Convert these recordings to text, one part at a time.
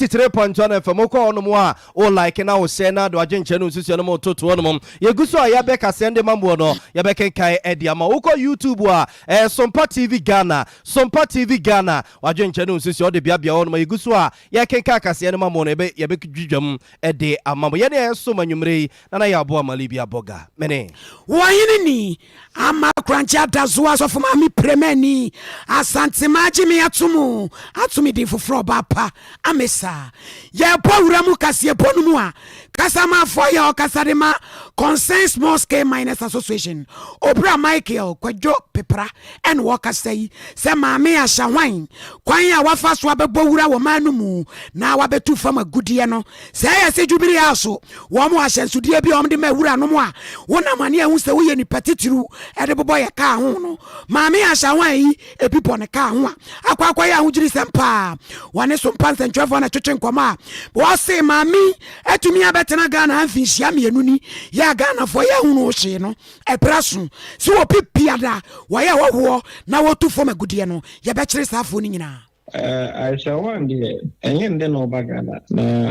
93.1 FM ko ono mo a o like na o share na do agyenche no nsusu no mo toto no mo yeguso a ya be ka sende mambo no ya be kenkai edi ama wo ko YouTube a Sompa TV Ghana agyenche no nsusu o de bia ono mo yeguso a ya kenkai ka sende mambo no ya be dwidwam edi ama mo ye ne so manwumre na ya abo amali bia boga mene wo yini ni ama krancha dazoa so fuma mi premeni asante majimi atumi di foforo bapa amesa ye powura mu kase ponu mu a kasama for ya okasadema Concern Small Scale Miners Association obra Michael kwadwo pepra en woka sei se maame ahyawan kwan ya wafa so abebo wura wo manu mu na wabetu fam agudie no se ya se jubiri aso wo mo ahyensudie bi omde ma wura no mu a wona mane ehun se wo ye ni patitiru ede bobo ye ka ho no maame ahyawan yi epipo ne ka ho a akwa ya ho jiri sempa wane so mpanse ntwefo na twetwe nkoma wo se maame etumi abetena Ghana amfinhia mienu ni ya Ghana for ya hunu ohye no epraso si wo pipiada wo ya wo na wo tu fom agudie no ye be kire safo ni nyina I shall one day and then over Ghana.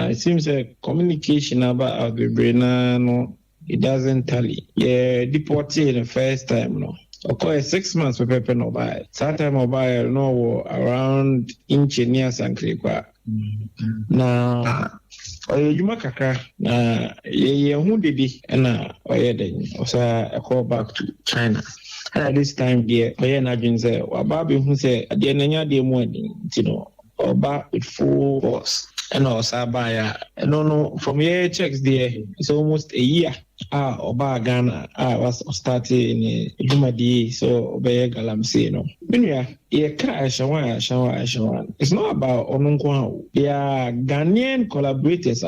It seems a communication about the brain no it doesn't tally. Yeah, deported the first time no. Okay, 6 months for paper no buy. That mobile no around engineers and creeper. Now Juma kakra na ye hu dedi na oye den osa call back to China. At this time there oye na dwen say waba be hu say de nanya de mu ani you oba with full force and osa ba ya no from here checks there it's almost a year oba Ghana was starting in Jumadi so obey galamse no binua ye kra shawan it's not about onunko ya Ghanaian collaborators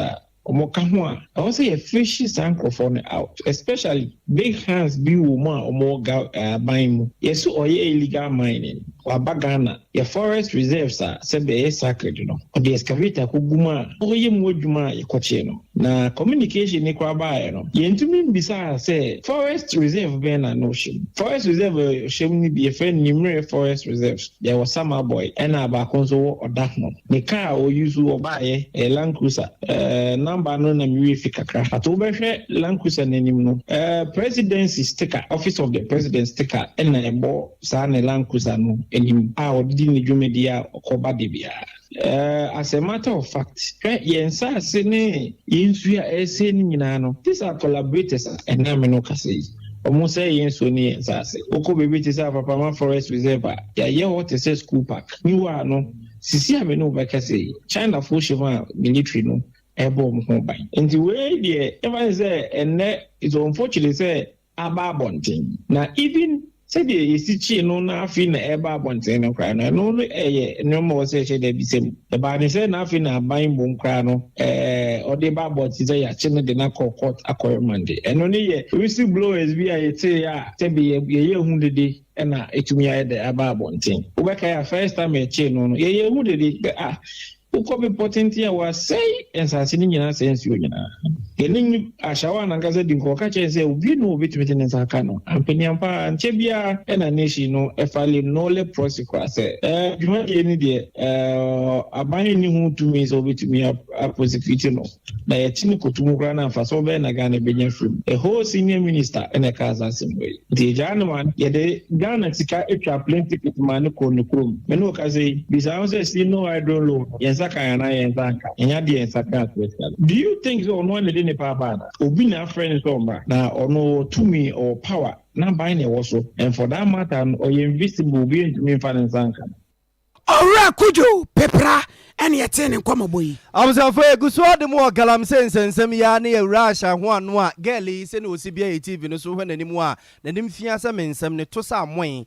omoka ho a also ye fish sankrofon out especially big hands be woman omoga ban yes oye illegal mining wa Ghana ye forest reserves say be sacred no the excavator kuguma oye mu adwuma ye koche no na communication ni kwa ba no ye ntumi bisa say forest reserve be na no shim forest reserve shim ni be friend nimre forest reserves there was some boy and aba konso oda no ne car o use oba ye Land Cruiser number no na mi fi kakra ato be hwe Land Cruiser nanim no presidency sticker office of the president sticker and na ebo sa na Land Cruiser no enim odidi ni dwumedia okoba de bia as a matter of fact yensa se ne yensu ya ese ni nyina no these are collaborators and na me no kase almost say yensu ni yensa se okobe ti sa papa ma forest reserve ya ye what say school park ni wa no sisi ame no ba kase China for shiva military no ebo mo ho ban and the way there even say and it's unfortunately say ababontin na even say the isichi no na afi na eba abonten no kra no no mo say che de bisem e ba ni say na afi na ban bom kra no ode ba abonten say ya che no de na court akoyemande eno ni ye whistleblowers bi a yete ya te bi ye hu dede na etumi ya de eba abonten wo be ka ya first time e che no ye hu dede uko be potenti ya wa say ensase ni nyina say nsi onyina eni ashawa na ngaze di nko ka che say obi no obi tumete nsa ka no ampeni ampa nche bia na nation no efale no le prosecute say dwuma de ni de aban ni hu tumi so obi tumi a prosecute no na ye tini kotumu kra na afa so be na Ghana benya free a whole senior minister ene ka assembly the gentleman ye de Ghana tika etwa plenty ticket man ko no krom me no ka say bisa say no I don't know do you think so no one dey power obi na friend so na ono to me or power na buy na also and for that matter or invisible be in finance anka ora kujo pepra ene yete ne nkomaboyi amsafo eguso de mo galam sensensem ya na ewura ahya ho ano a girl se na osibia TV no so hwe nanim a nanim fia se mensem ne to sa amon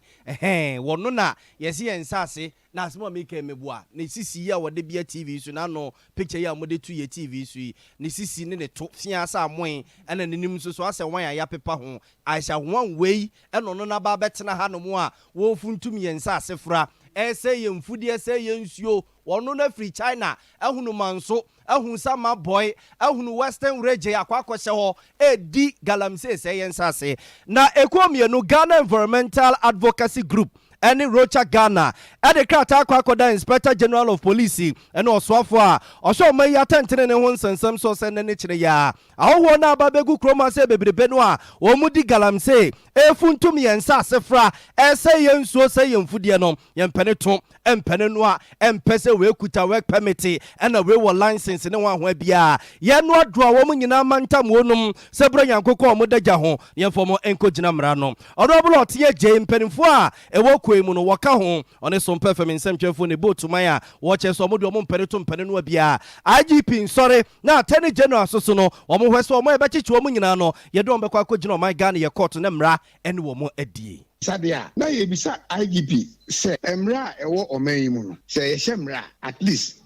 wono na yesi yensase na asemo make mebua ne sisi ya wode bia TV so na no picture ya mode tu ye TV so ne sisi ne to fia sa amon ena nanim so ase wan ya pepa ho ahya wan wei eno no na ba betena ha no mo a wo funtum yensase fra ese ye mfudi ese ye nsuo wono na free China ehunu manso ehun sama boy ehunu western region akwakose ho edi galamse ese yensase na ekomienu Ghana Environmental Advocacy Group ɛne Rocha Ghana ɛde krataa akɔ akɔda Inspector General of Police ɛne ɔsoafo a ɔhyɛ ɔma yi atɛntene ne ho nsɛnsɛm so sɛ ne kyerɛ ya ahohoɔ no aba bɛgu kurom ase bebrebe no a wɔn mu di galamsey efuntum yɛn nsa asefra ɛsɛ yɛn nsuo sɛ yɛn mfudeɛ no yɛn mpɛne to ɛmpɛne no a ɛmpɛ sɛ wɔekuta work permit ɛna wɔwɔ license ne wɔn ahoa bia yɛn no adoa wɔn nyinaa mantam wɔnom sɛ brɛ nyankokɔ wɔn dagya ho yɛn fɔm ɛnko gyina mmara no ɔdɔ bolo ɔteɛ gye mpanimfoɔ a ɛwɔ koe mu no wɔka ho ɔne Sompa FM nsɛmtwɛfoɔ ne botuman a wɔkyɛ sɛ ɔmo de ɔmo mpɛne to mpɛne no bia IGP nsɔre na Attorney General so no ɔmo hwɛ sɛ ɔmo ɛbɛkyekye ɔmo nyinaa no yɛde ɔmo bɛkɔ akɔgyina ɔman Ghana yɛ court ne mmara ɛne wɔn adie Sadia, na yebisa IGP say emra ewo oman yi mu no. Say yehye mra at least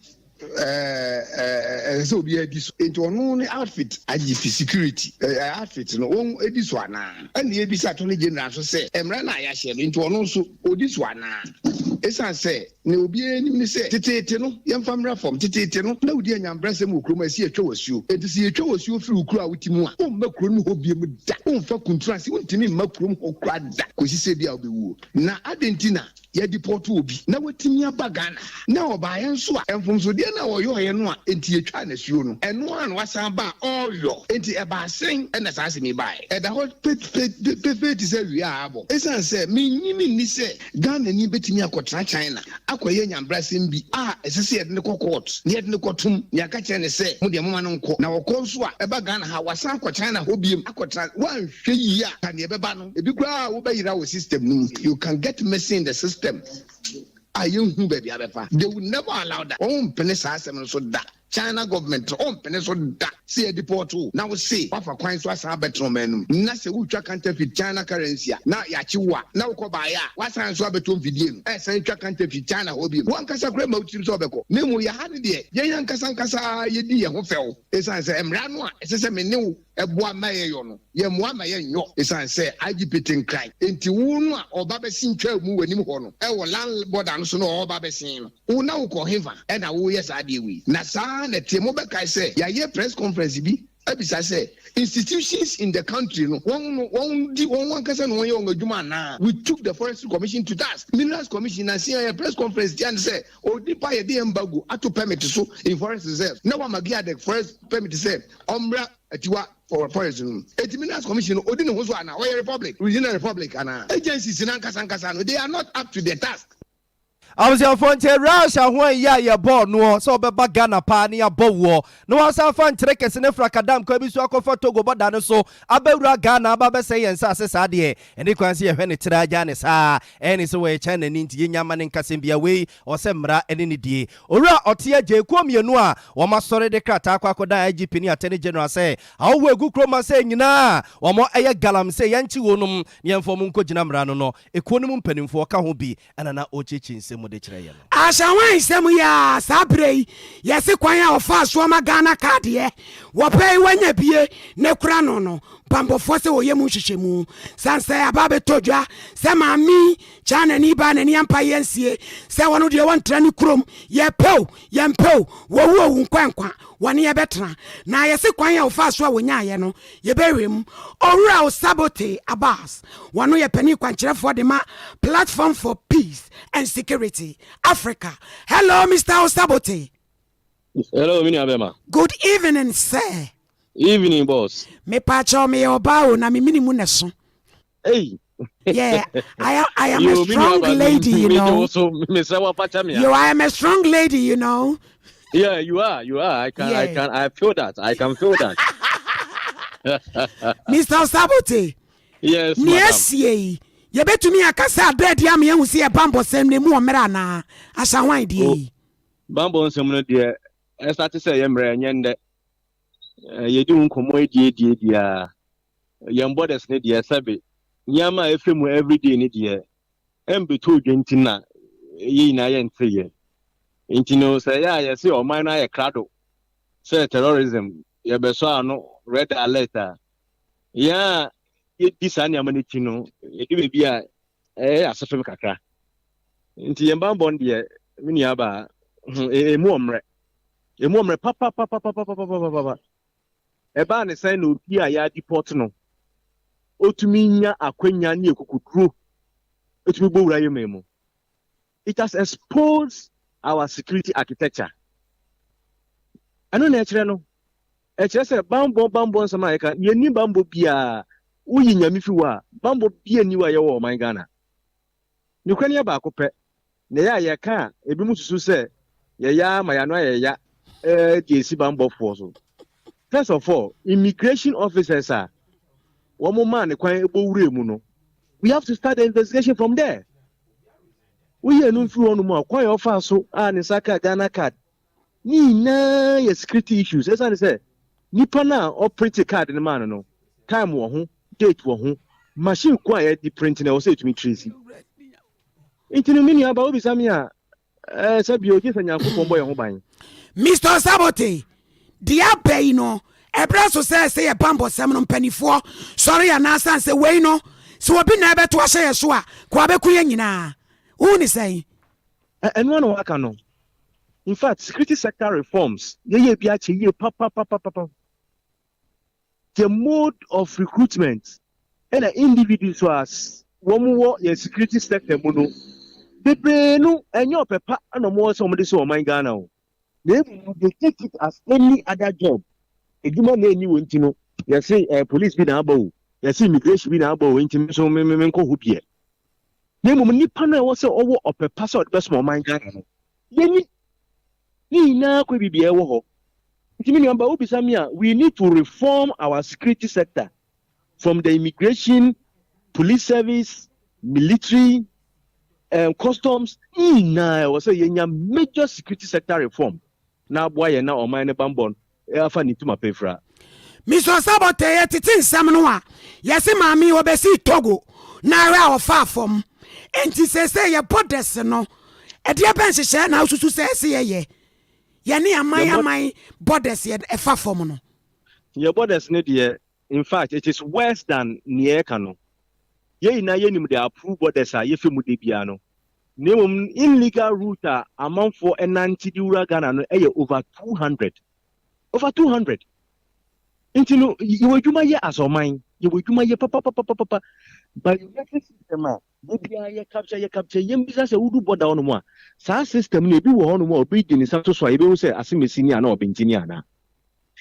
so be this into no outfit IGP security outfit no won ediso ana. And yebisa Attorney General so say emra na ya hye into no so odiso ana. Esan say ne obi enim ni say tete no yemfa mra from tete no na odi anyambrase mu okrom asi atwa wasuo. Edisi atwa wasuo firi okru a wutimu a. O makro no ho biem da. O mfa kuntrase wontimi makrom ho kra da. Kosi se bia obewu. Na adentina ye deport obi na watimi aba Ghana na obaye nso a emfomsode na oyo ye no a enti etwa na suo no eno an wasan ba oyo enti eba sen na sase mi bae eda ho pet say wi abo esan say minyimi ni say Ghana ni betimi akotra China akoye nyambrasem bi a esese ye de court ne ye de kotum ne aka kire ne say mo de moma no nko na wokọ nso a eba Ghana ha wasan ko China ho biem akotra wan hwe yi a ka ne beba no ebi kura wo bayira wo system no you can get messy in the system. I young baby abefa. They will never allow that. So that China government so that see a deport too. Now we see what for coins was a better man. Na se ucha counterfeit China currency. Na yachiwa. Na uko baya. What's an so betum video? Say counterfeit China hobby. One kasa grab out to Sobeko. Nemo ya had it. Yan kasa ye dear who fell. As I say, Emranwa. It's a menu. Ebwa maye yono ye mwa maye nyo esan say IGP tin cry enti wonu a oba besin twa mu wanim ho no e wo landlord an so no oba besin no una wo ko heva e na wo yes ade wi na sa na tie mo be kai say ya ye press conference bi ebisa say institutions in the country no one kasa no yon adwuma na we took the forestry commission to task minerals commission na see a press conference and say odipa ye de embargo ato permit so in forest reserve na wa magia the forest permit say ombra atiwa for forest room. Minerals commission odi no so ana we republic regional republic ana agencies in ankasa no they are not up to the task. I was your phone to Russia when ya born no so beba Ghana pa ni abowo no wasa fan trekes ne frakadam ko bi so akofa Togo boda no so abewura Ghana aba say yensa asesa de ene kwan se ye hwe ne tiraja ne sa ene so we China ni nti nyama ne nkasem bia we o se mra ene ne die owura ote agye komienu a wo masore de krata akwakoda IGP ni Attorney General say awo egu kroma say nyina wo mo eye galam say yanchi wonum ne yemfom nko gina mra no no ekonum mpanimfo ka ho bi anana ochechinse Ashawan semu ya sabrei yesi kwanya ofa suoma Ghana card ye wopei wanya bie ne kura no bambo fose wo yemu hwehwemu sanse ababe todwa se mami China ni ba na ni ampa yensie se wono de won tra ni krom ye pew wo wo nkwankwa wone ye betra na yesi kwanya ofa so wonya ye no ye bewem owura o sabote Abbas wono ye pani kwankyerefo de ma platform for peace and security Africa. Hello Mr. Osabote. Hello Mini Abema. Good evening sir. Evening boss. Me pacho me oba na me minimu neso. Hey. Yeah, I am a strong lady, you know. You I am a strong lady, you know. Yeah, you are. I feel that. I can feel that. Mr. Sabote. Yes, yes, ye. You bet to me akasa dread yam you see a bambo sem ne mu omera na asawan die. Bambo sem no de. I start to say yemre nyende. Ye do nkomo die dia. Yem borders ne dia sabe. Nyama efemu every day ne dia. Embe to dwentina. Yi na ye ntiye. Intino say ya say o man na ye krado. Say terrorism ye be so ano red alert. Yeah. This anyamanity no, it be a asofem kakra. Inti yemba bonde mini aba emuomre papa. Eba ne say no bi a ya deport no. Otumi nya akwanya ne ekukuduro. It will go right memo. It has exposed our security architecture. I know natural no. It's just a bambo Samaica, you need bamboo beer. Uyi Yamifiwa, bambo beer new ayo, my Ghana. You can ya back up. Neya ya ka, ebimusu say, ya, my annoy ya, JC bambo force. First of all, immigration officers are one more man, we have to start the investigation from there. We are no through on more, quite often so, and Saka Ghana card. Ni na security issues, as I say. Nipa na operate card in the man no time wo ho date wo ho machine quiet the printing I say to me Tracy intinu mini aba obi sami a sabi o jesa nyankopon boy ho ban Mr. Sabote dia pay no ebra so say e pambo sem no mpanifo sorry anasa say we no so obi na ebeto ahye yeso a kwa beku ye nyina uni say eno no waka no in fact security sector reforms ye bi a che ye papa the mode of recruitment and individuals wo your security sector mono bebre no enyo pepa na mo somebody so man Ghana o they take it as any other job eduma na eni wonti no you say police bi na aba you say immigration bi na aba o enti so me nko ho bie na mum nipa na wo say owo opepa so the small man Ghana no ye ni na kwa bibia wo ho. We need to reform our security sector from the immigration, police service, military, customs. I was saying major security sector reform. Now, boy, now on my bambon, I need to my pay for. Mr. Sabote, titin samnoa. Yes, mammy, obesi Togo. Now, far from. And he says, say, your podes no. A dear bench, now to say, ye. Yani amai borders yet a far from. Your borders need ye. In fact, it is worse than near Kano. Ye na yenim the approved borders are yefimu de piano. Name illegal route amount for a 90 Ghana over 200. Over 200. Into you will do my year as or mine. You will do my year papa. But you get this system. You capture young business a wood border on one. Sa system may be one more beating in some so I will say as a senior no engineer.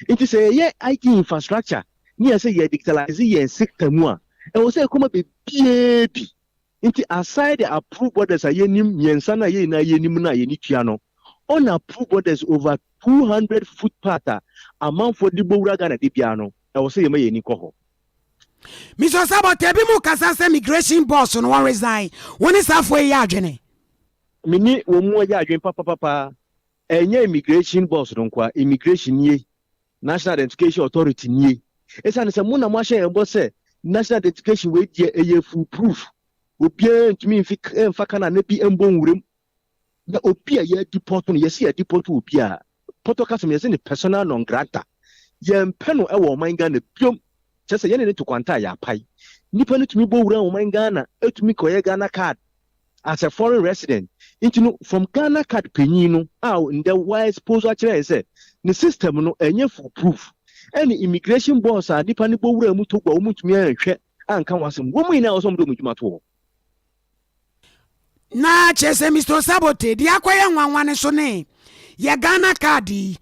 It is a year IT infrastructure. Near say ye digitalize and sector more. I will say come up a PAP. Into aside the approved borders are yenim yensana ye na yenimuna yenichiano. Unapproved borders over 200 footpath amount for the Boragan at the piano. I will say you may any coho. Mr. Sabote, be more Casas immigration boss on one resign. One is halfway yard, Mini more yard, papa. And immigration boss don't qua immigration ye. National Education Authority ye. It's an Samuna Masha and boss say National Education wait ye full proof. Opia to me if Fakana nepi embon room. The Opia ye deport on yes, a deport to Opia. Potocasm is in a persona non grata. Yem penno our mind gun the just a yen to quanta ya pie. Nippon to me bow round my Ghana, to me Koya Ghana card as a foreign resident. Into from Ghana card penino, out in the wise pose actually said, the system no any full proof. Any immigration boss are Nippon bow room to go much me and come was some woman now some do much matter. Na chese Mr. Sabote, the aqua one so name. Ya Ghana cardi.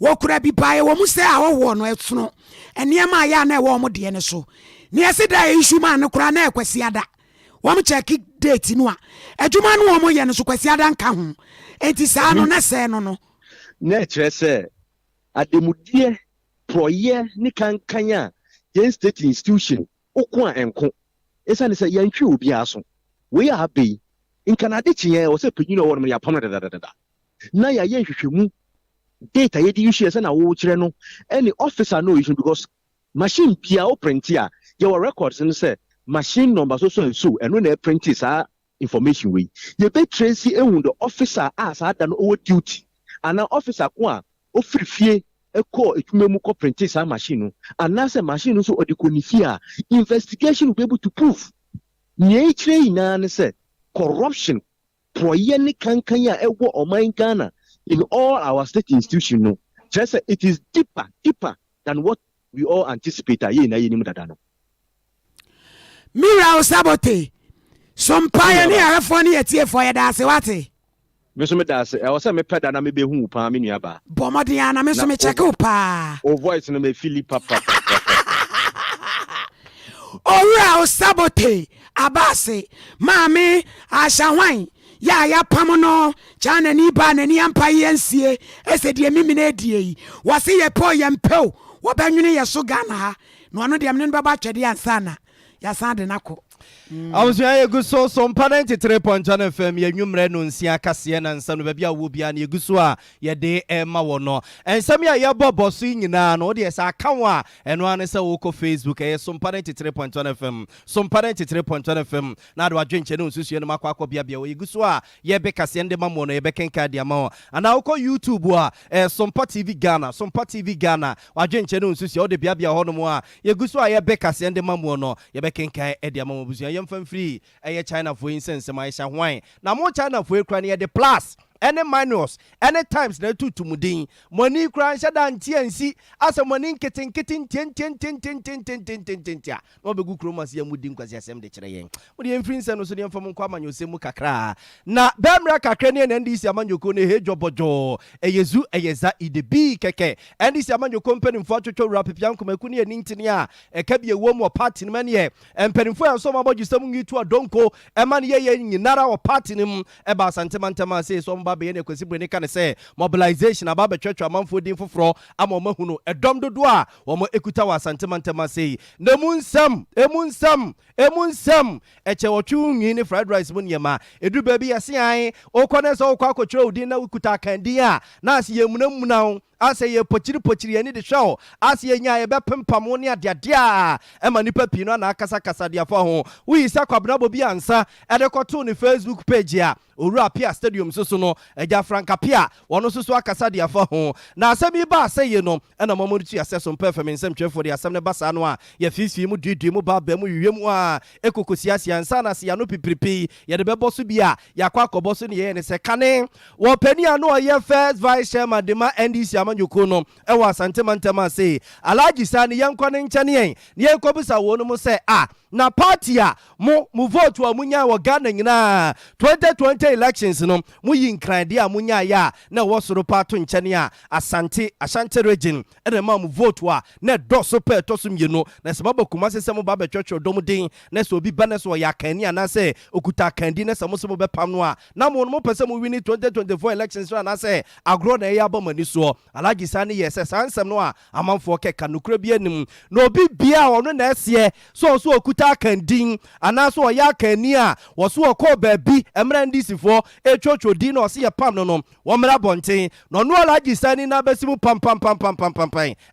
Wokura bi bae wo mu se a wo no etuno enema ya na wo mo de ne so ne ese da issue man no kura na ekwasi ada wo mo check date no a adwuma no wo mo ye no so kwasi ada nka ho enti sa no na se no na kire se ademudie proye ni kankan a yen state institution okwo a enko esa ne se yantwe obi aso we are be in Canada chiye o se panyino wo no ya pam da na ya yen hwehwemu data ye di issue say na wo kire no any officer no issue because machine bia o print here your records and say machine number so and when they print is information we you be tracy ehun the officer as had an over duty and an officer kwa o frifie e call etumemu ko print is machine no and na say machine so odikonifia investigation will be able to prove nye kire ina ne say corruption proye ni kankan ya ewo oman Ghana in all our state institutions, no. Just it is deeper than what we all anticipate. Mira Sabote, Sompa ya ne ahefo ne yetie fo ye da ase wate. Me so me da ase. E wo se me peda na me be hu pa me nua ba. Bomodi ana me so me check pa. O voice no me feel papa. Ora o sabote abase mame ashahwan ya pam no chana ni ba na ni ampa yensie ese de mimi na die yi wase ye po ye mpeo wo banwene ye so Ghana ha no ano de amne baba twede ansana ya san de nako. Awusia yegu so Sompa 93.1 FM ye nwumre no nsia kase na nsa no ba bia wo bia na yegu so a ye de ma wo no ensam ya ye bobo so nyina no de sa kan wa eno ane se wo ko Facebook ye Sompa 93.1 FM Sompa 93.1 FM na do adwenche no nsusu no makwa bia bia wo yegu so a ye be kase nde ma mo no ye be kenka dia ma ana wo ko YouTube a Sompa TV Ghana Sompa TV Ghana adwenche no nsusu o de bia bia ho no mo a yegu so a ye be kase nde ma mo no ye be kenka dia ma mo busu yam free China for instance my Shahwine na mo China for kra the plus any minus any times na tutu mudin money kra nhyɛ da ntiansi asa money nketin no be gu kromas ya mudin kwasi asem de kyerɛ yɛn mo de free instance no so de mfam nkwa amanyose mu kakra na bemra kakra ne na ndisi amanyoko ne hejobodjo eyezu eyeza idebi keke ndisi amanyoko mpanimfo atwotwo rap piankomaku ne nintini a ekabie wom o party ne mane mpanimfo ya so mabodjisam ngitu adonko ema ne ye nyinara o party nim eba asantema say so mba be ne kwesi brene kan say mobilization aba betwetwa amanfo din foforo ama mahunu edom dodo a wo mo ekuta wa asantema say na munsam eche wotwu nwi ne fried rice mu nyema edu ba bi yase an okone so okwa akotwere udin na ekuta kandi a na ase yemunamuna ase ye pochiri ye ni de hwe ase ye nya ye be pempam ne adeade a ema nipa pino na akasa de afa ho wi sa kwabna bobi ansa edekoto ne Facebook page a Owura Pia Stadium so no eja Franka Pia wono so akasa de afa ho na asemi ba aseye no ena mamodu tu ase so perfect nsem twefo de asem ne basa no a ye fifi mu didi mu ba mu wiwem a ekokosi ase ansa na se ya no pipiripi ye de bebo so bia yakwa akobo so ne ye ne se kane wo pani ano ye first vice chairman de ma NDC amanyoko no e wa asantema say Alhaji Sani yankwa ne nkyane yen ne yekobusa wo no mu se na party a mu vote wa munya wa Ghana nyina 2020 elections no mu yinkran de a munya ya na wo soro pato nkyane a Ashanti region e ma mu vote wa na do so pe to so mienu na se baba kuma se mu baba twetwe dom din na se obi ba na so ya kan ni ana se okuta kandi na se mo be pam no a na mo no pese mu win 2024 elections na se agro na ya ba mani so Alhaji Sani yes sansem no a amanfo keka nokura bi anim na obi bia ono na ese so okuta kandi ana so ya kani a wo so ko ba bi emra ndisi fo etwotwo din na ose ye pam no wo mra bonten no no Alhaji Sani na basimu pam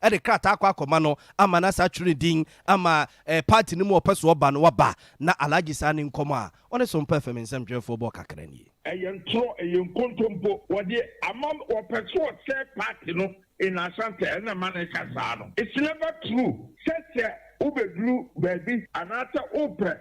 e de krata akwa akoma no ama na sa twere din ama party ni mu opeso oba no waba na Alhaji Sani nkomo a one so mpa fam nsem twefo bo kakra ni eyentro eyenkontompo wode amam opeso third party no in Asante and a man casano. It's never true. Says Ubedru baby anata opera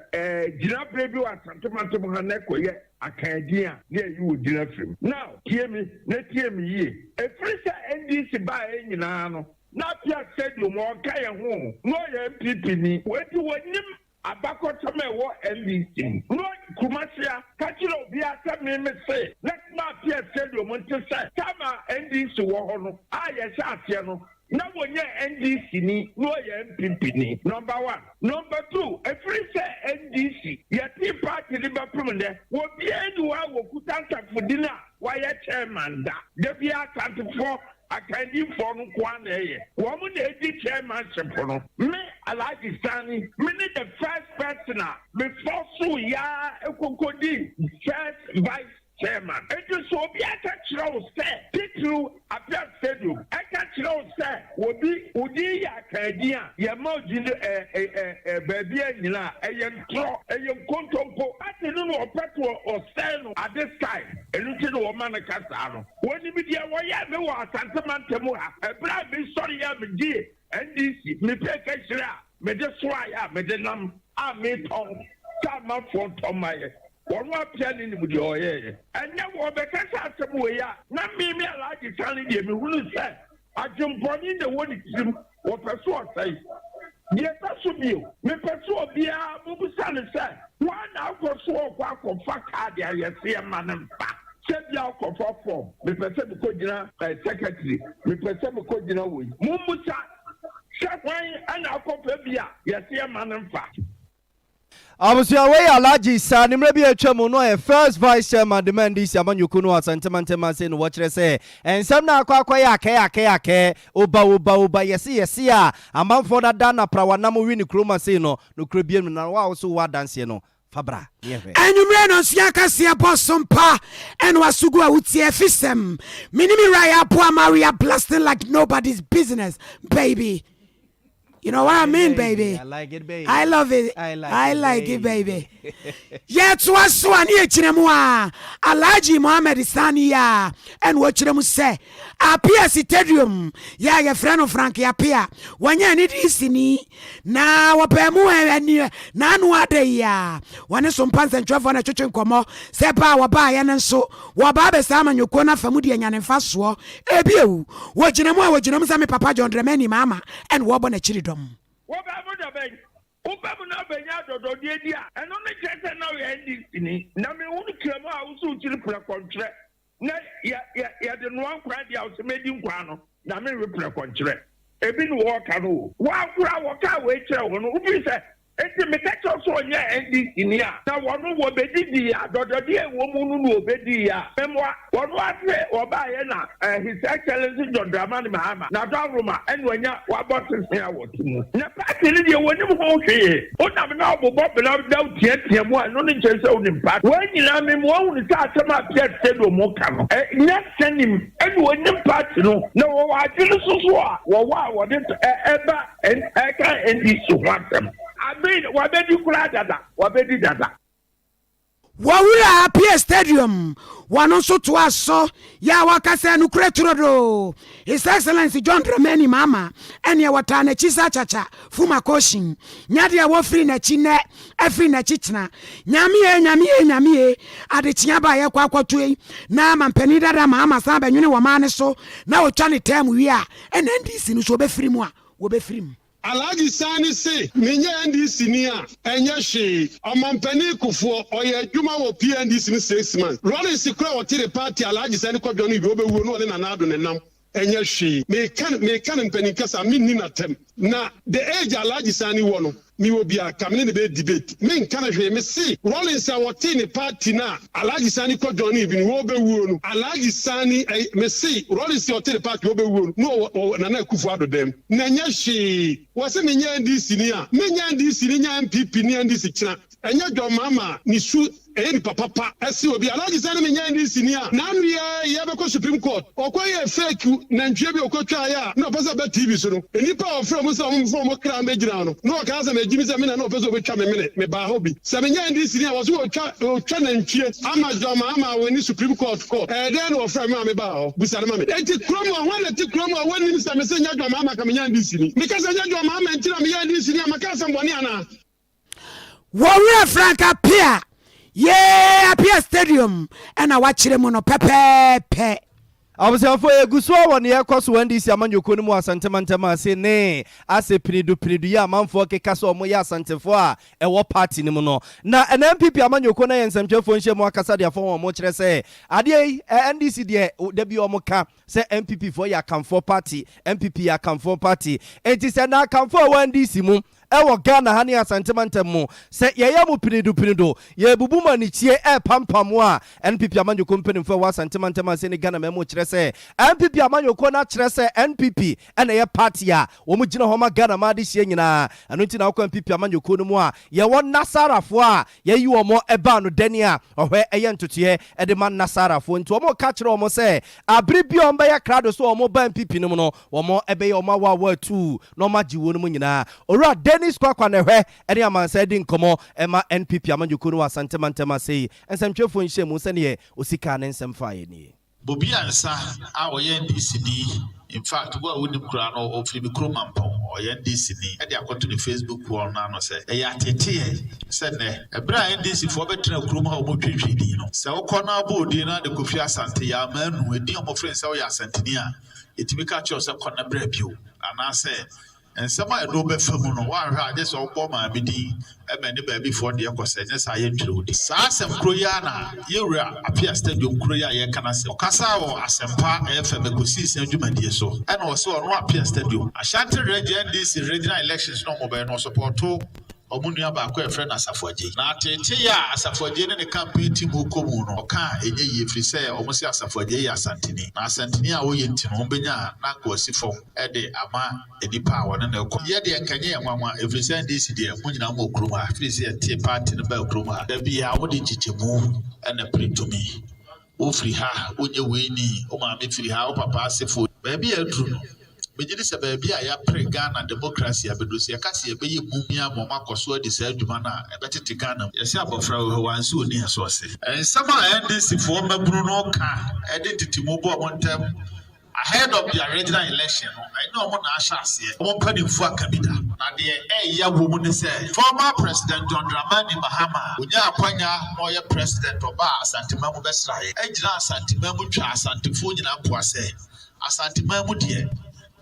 Gina baby or Santamanto Haneko ye a candia near you would dinner film. Now hear me, let hear me ye. A freezer NDC by any nano. Not yet said you more kaya home. No MPP where do you him? Abakotame wo NDC. No Kumasia, Kachilo Biata me say. Let not yet said you want to say. Tama NDC wo yes, now when you NDC ni, no MPP ni. Number one. Number two, a free NDC. Your tea party Liverpool there will be anyone who could answer for dinner. Why a chairman that? There be a 24. I can't even phone one day. Woman, the chairmanship. Me, Alhaji Sani, me need the first person before Suya Ekokodi, first vice chairman. It is so be a catch say, Pitu, a pet stadium. I catch say, would be Udi Akadia, Yamojin, a baby, a young tro, a young contompo. I don't know, petrol or sell at this time. A little woman, a casano. When you be there, why you are Santa Mantemoa, a brand be sorry, I'm a dear, and this, me pay cash, me just why I made them, I made on, come up for my. One more planning with your ear. And now, what the cats are way, not me, like it's telling you, who said, I jump on in the one or pursue say. Yes, that should be you. Me pursue be a Mubusan said, one alcohol so for card ya see a man and back. Said the alcohol form. Me person because secretary. Me person because we. Mumusa. Why and alcohol bia ya see a man and back. Abusia we alaji sa nimre bi atwa mu no e first vice chairman demand this amanyuku no asantema say no watch say ensam na akwa ake oba yesi a amanfo na da na prawanam wi ni kroma say no krobiem na wa so wa dance no fabra Enumre no siaka sia Sompa and wasugu a utie fisem minimi raya po Maria blasting like nobody's business baby. You know what I mean, baby? I like it, baby. I love it. I like it, baby. Yeah, to us, one here, Chinamua. Alaji Mohammed Sania, and what you say. Appear Stadium. Yeah, your friend of Frankie appear. When you need is in now, a pemu and Nanua de ya. One is some pants and travel on a church and come Sepa, Waba, and so Wababa Saman, you corner Famudi and Faswa. Ebu, what you know, what you know, Sammy Papa John Remeni Mama, and Wabon a children. What about the Ubabuna Benyado, Dodia, and only just now we end this in Nami won't come out so to the contract. Yeah, the one cried out to make him guano, Nami reply contract. A bit walk and walk away, when Ubi said, it's a metaxo so yeah, and this in here. Now, one will be the dear woman will be the memoir. What was it or by His Excellency John Dramani Mahama. Now, Daruma, and when you what bosses here was. Now, practically, you were never okay. What I'm now, Bob, without yet, one, only just on him. But when you know me, one will start some up yet, said or more come. Not send him, and when the part, no, I didn't so what it ever and Eka and this to want them. I mean, what did you cry that? What did that? Wawura Apia Stadium, one also to us so, ya wakase nukreturo. His Excellency John Dramani Mama, and ya watane chisa chacha, fuma koshin, nyadia wofri na chine, efri na chichna, nyamie, adichinyaba ya kwa tuwe, na mampenida da mama samba nyune wamane so, na uchani temu wia, and endisi nusobe frimwa, wobe frim. Alaji Sani say, Minya NDC niya, Enyashi, Omampeni Kufo, Oye Juma wo PNDC in 6 months. Rolling Sikra or the party, Alaji Sani Kobjoni, Gobe, who know than another than them. Enyashi, me can Penicas, I mean, Ninatem. Now, the age Alaji Sani wono. Me will be a coming in the debate. Men can hear me see. Rollins our teeny party now. Alaji Sani ko Johnny even Wobe Woon. Alaji Sani, me see. Rollins your teeny party Wobe Woon. No, Nana Kufuado them. Nanyashi was a Minyan this senior. Minyan this senior MPP near this china. And your mama, Nisu. Papa, as you will be allowed to send me in this senior. Now we are Supreme Court. Or quite a fake Nigeria or Kochaya. No, Pasa TV. So, and you power from some form of crime. No, Casa, Jimmy Zamina, no person will come a minute. Me by hobby. Samina in this senior was who trying and cheer. Ama when the Supreme Court call. And then or from Mamma Bao, Busanami. And to Chroma, one at Chroma, 1 minister, Messenger, your mama coming in this city. Because I know your mama and tell me this senior, Macassa, Boniana. Warrior Frank appear. Yeah, Apia Stadium, and I watch them on a pepe. I was here for a good swallow on the air course when this Yaman Yukunumu Santamantama say, nay, I say Pridu ya man for Castle Moya Santefoa, a war party no. Now, an MPP Yaman Yukuna and some Jeff Mocasadia for much say, Ade, NDC, dear, Debbie Omoka, say MPP for ya come for party, MPP ya come for party. It is an I come for one DC. Ewo Ghana hani asantemantemu se yaya mu pinidu ye bubuma ni chie pampamu a NPP amanyo company for wa asantemantema se ni Ghana memo kire se NPP amanyo ko na kire se NPP ena ye party a wo mu gina homa Ghana ma de hie nyina anu nti na ko NPP amanyo ko no mu a ye won nasarafo a ye yi omo eba no dani a ohwe eye ntotoye e de man nasarafo nti omo ka kire omo se abrebi omba ya krado so omo ba NPP no mu no omo ebe ye omo wa tu no ma jiwo no mu nyina ora Dennis kwa nehwe ene amansa di nkomo ema NPP amanjuku no asantemantema sei ensamtwefo nhye mu sene osika ne nsem fae ni bobi ansa a oye NDC ni in fact wo woni kura no ofiri mikro mampon oye NDC ni e de akoto ne Facebook wall na no se e ya tete se ne e bra NDC fo betena kurom ha omotwetwe din no se wokọ na abodi na de Kofi Asante ya manu edi omo friend se wo ya Asante ni a etimi ka cho se kọ na bra bio ana se and some I do be from one had this or bomb I be many baby for the Ecosages I include. Sassam Kroyana, Yura, appear stadium Kroya, Yakanasa, Casa or Asempa, FM, Kusi, Jumandia so, and also on appear stadium. I shan't regent this regional elections no more, no support to. Omunia ba kwa friend Asafoje na tete ya Asafoje ne campaign team komu no ka enye ye free say omusi Asafoje ya Asantini na Asantini a wo ye ntino ombenya na ko sifo e de ama edipa won na ko ye de nkanye ya nwanwa every say this de munyina mo kroma free say tie party no ba kroma da bia wo de chichemu na pritumi wo free ha onye we ni o ma me free ha o papa asifo ba bia aduru no Bejidi se baby a ya pre Ghana democracy abedosi ya kasi ebe ye mumia moma koso de se adwuma na ebetete Ghana yesi abofra wo wansi oni eso se ensama NDC for maburu no ka ede titimo bo ontem ahead of the regional election I know mo na ahase mo panimfo akabida na de ya wo mu ne se former president John Dramani Mahama onya akwanya no ye president oba Asantima mu besrae ejira Asantima mu twa Asantifo nyina po ase Asantima mu de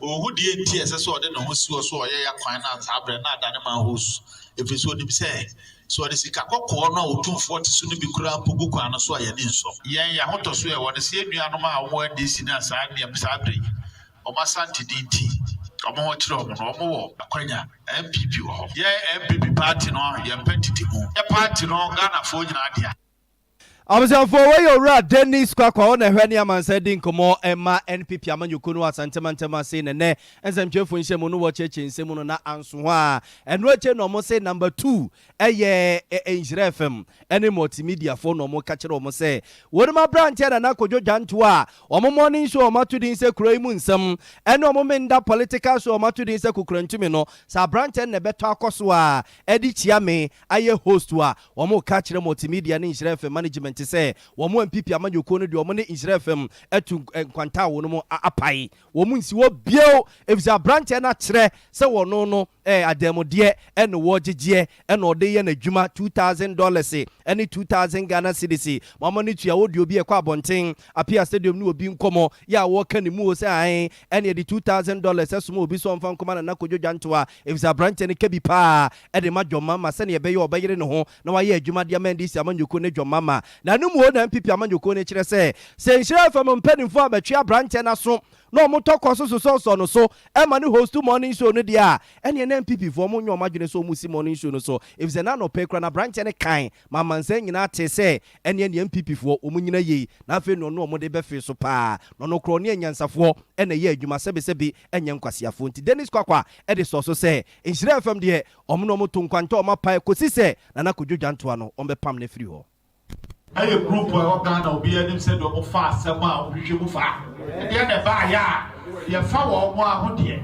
who the NTS so then no so ya kwan na abre na adane man house if so nim say so the sika kokko no otum 40 so no bi kura pogu kwan no so ya ni nso yen ya hoto so ya won se nua no ma wo NDC na sa ne abre o ma santi dinti o mo ho kire o no o mo wo akwanya MPP wo ho ye MPP party no ye petiti mu ye party no Ghana fo nyina dia Abusafo we yowra Dennis Kwakwa ona hwani amansa din komo ema NPP amanyuko no asantema se ne enzamtwefo nhye no wo cheche nsemu no na anso ho a eno ache no mo se number 2 eye Enjira FM ene multimedia fo no mo ka kire mo se wonima branch na kojo janto a omo morning show mato din se kuro imu nsam ene omo menda political show mato din se kokura ntumi no sa branch ne beto akoso a edi chiame aye host a omo ka kire multimedia ne Enjira FM management say womo MPP amanyoko no de womo ne Enjira FM etu kwanta wo no mo apai womo nsi wo bio efisa branch na kire se wono no ademode ene wo gigye ene ode ye na dwuma $2,000 ene 2,000 Ghana cedis mama ni tua wo de obi e kwa abonten apia stadium ni obi nkomo ya wo ka ni mu wo se an ene de $2,000 esuma obi so mfa nkoma na kojo jantoa efisa branch ne kebi pa ede ma dwoma ma se ne be ye obayire ne ho na wa ye adwuma de amandisi amanyoko ne dwoma na no mu na MPP amanyoko ne kire se Enjira FM mpanimfo abatwa branch na so no motoko so no so e ma ne host morning show no dia ene na MPP fo mo nyo madwene so mu si morning show no so if ze na no pekra na branch ne kan mamansa nyina te se ene MPP fo o mu nyina ye na afi no no mo de be fe so pa no kro ne anyansafo ene ye adwuma sebesebi enye nkwasiafo nti Dennis Kwakwa e de so se Enjira FM de o mo no mo to nkwanta o mapai kosi se na kodwo jantoa no o be pam na free ho aye group wa Ghana obi anim se do mo fa asem a ohwehwe mu fa de na ba ya ye fa wo mo ahode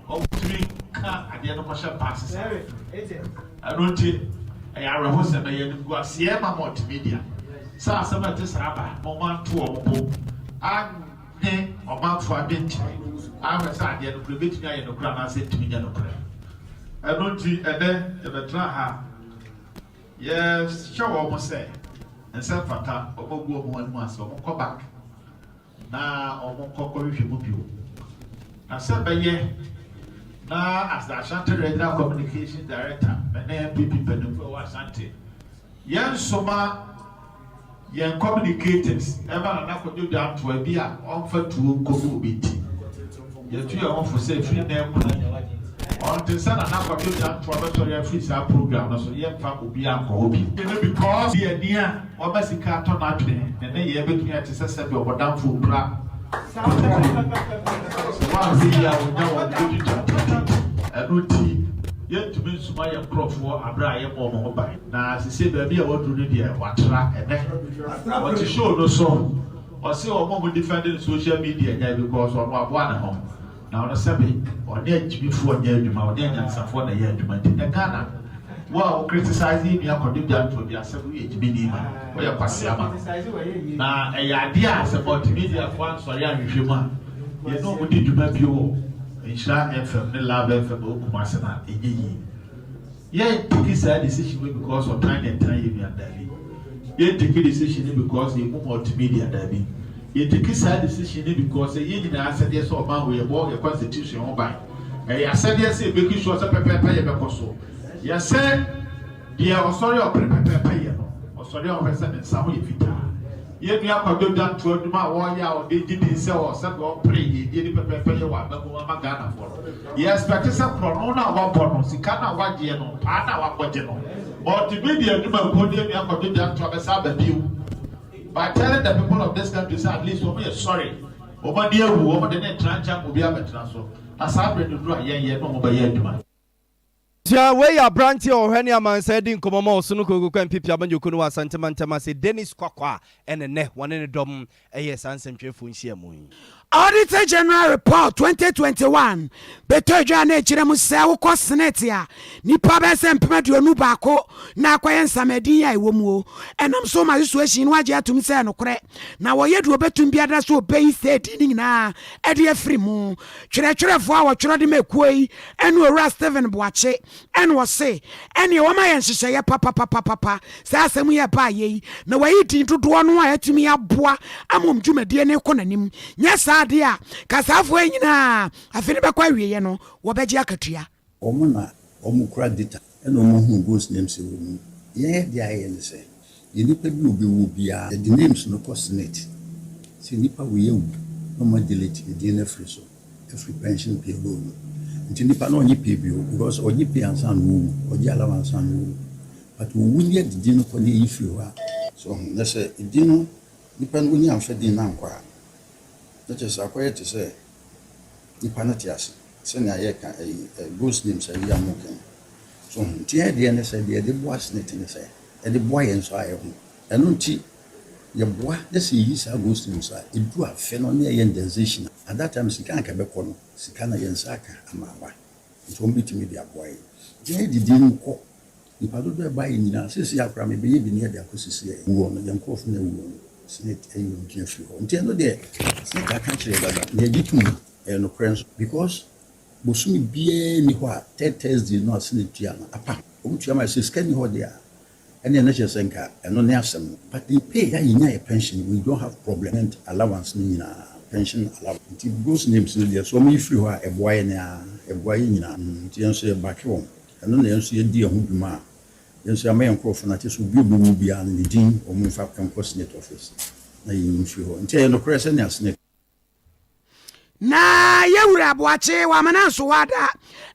o tumi ka ade no kwasha pass anoti aye araho se na ye ngu ase ma multimedia sa asem a te saraba mo man to o mo ane o man fo abenti a sa ade no probetumi aye no kra na se tumi nya no kra anoti ede e betra ha yes show mo say and self fata obogu omo anu ase omo come back na omo kokko hwehwe mu bio na se beye na as the Ashanti Regional Communication Director na MPP penufo wa Ashanti yen soma yen communicators eba na kojo da to abi a onfa tuo kofu obiti yetu ye onfo se free na emu on the sun and now to free program so ye fa obi anko obi because the idea obasika to na adwene and then ye betu ya tese se be obodamfo bra wa se ya onya wo do anuti ye tumi nsuma ye crofo abra ye mo mo ba na sese ba bi a wodru ne de watra ene what show no so o se o mo defending social media nya because o mo aboa na ho na ono sebe oni ajibifo nya adwuma oni anyansafo na ye adwuma de Ghana wa o criticize me akodim janto bi asebe ye jibini ma o ye kwase ama na e ya de a se multimedia fo ansori ahwehwe ma ye no mo di dwuma bi o Enjira FM ne Lab FM o kuma se na eyeyi ye take say decision because of time and time you and daily ye take decision because you multimedia daily you take a decision because you need to answer this or man with your constitution or by said yes, making sure that Pepper Yabacoso. Yes, sir. Dear, or sorry, or Pepper, or sorry, or President Samuel Vita. Yet we have to do that to my warrior, or they didn't sell or some or pray, he did Pepper, one, but Magana for. Yes, but it's a pronona, one porno, Sicana, one geno, Pana, one geno. Or to be the human podium, you have to do that to a Sabbath. By telling the people of this country, say, at least we are sorry. Over the over the net transfer will be able to transfer. As I read to do a year, no more year. Ja we ya branch o hwani aman say din komoma osunu kogu kan pipia banjo kunu wa santemantama say Dennis Kwakwa ene ne wone ne dom eye sansentwefo nhia mu. Auditor General Report 2021 betojwa na echirem se wo Senate a nipa be se mpemaduonu baako na akwaye nsamadin ya ewomu o enam so ma situation waje atum se nokore na wo yedu obetum biada so obey state ni nyina e de afri mu twerefo a wo twero de mekuoi enu ora Steven Boache enu wo se ene wo ma ye nhyehyeye papa sa asemu ye ba ye na wo yidin dodo no a atumi aboa amom dwumadie ne konanim nyesa dia kasafo nyina afini bekwa wiye no wo beje akatua omuna omukura data eno omuhu ghost names ewu ye dia ye ne se nipa bi obi wo bia the names no coordinate si nipa we yewu no ma delete the na free so every pension payable nti nipa no onye pay bio because onye pay ansan no onye allowance no but we need the dino ko ne ifi wa so na se dino nipa no onye amfa din na nkwa that is acquired to say the panatias send a year ghost names a year moking. So, dear the said the boys knitting say, and the boy and so I have. And don't cheat your boy, this is a ghost names. It do a phenomenal indecision. At that time, she can't come back on Sikana Yansaka, and my wife. It won't be to me, dear boy. Dear the didn't call. If I do buy in your sister, I probably be near the Akusi, who on a young coffin. Snake and you until there. Snake I can't say that they did to me and friends because Bosumi be ni what 10 Thursday not snake Tiana. Apa, Uchama says, can you hold there? And then just senka and no nurse, but they pay a pension. We don't have problem and allowance in pension allowance. It goes names there. So me if you are a boy in say back home. And then they see a dear who yes, I may uncrow for that will be beyond the dean or move up campus net office. Na until no present as net. Na yewura Boache wa mananso wada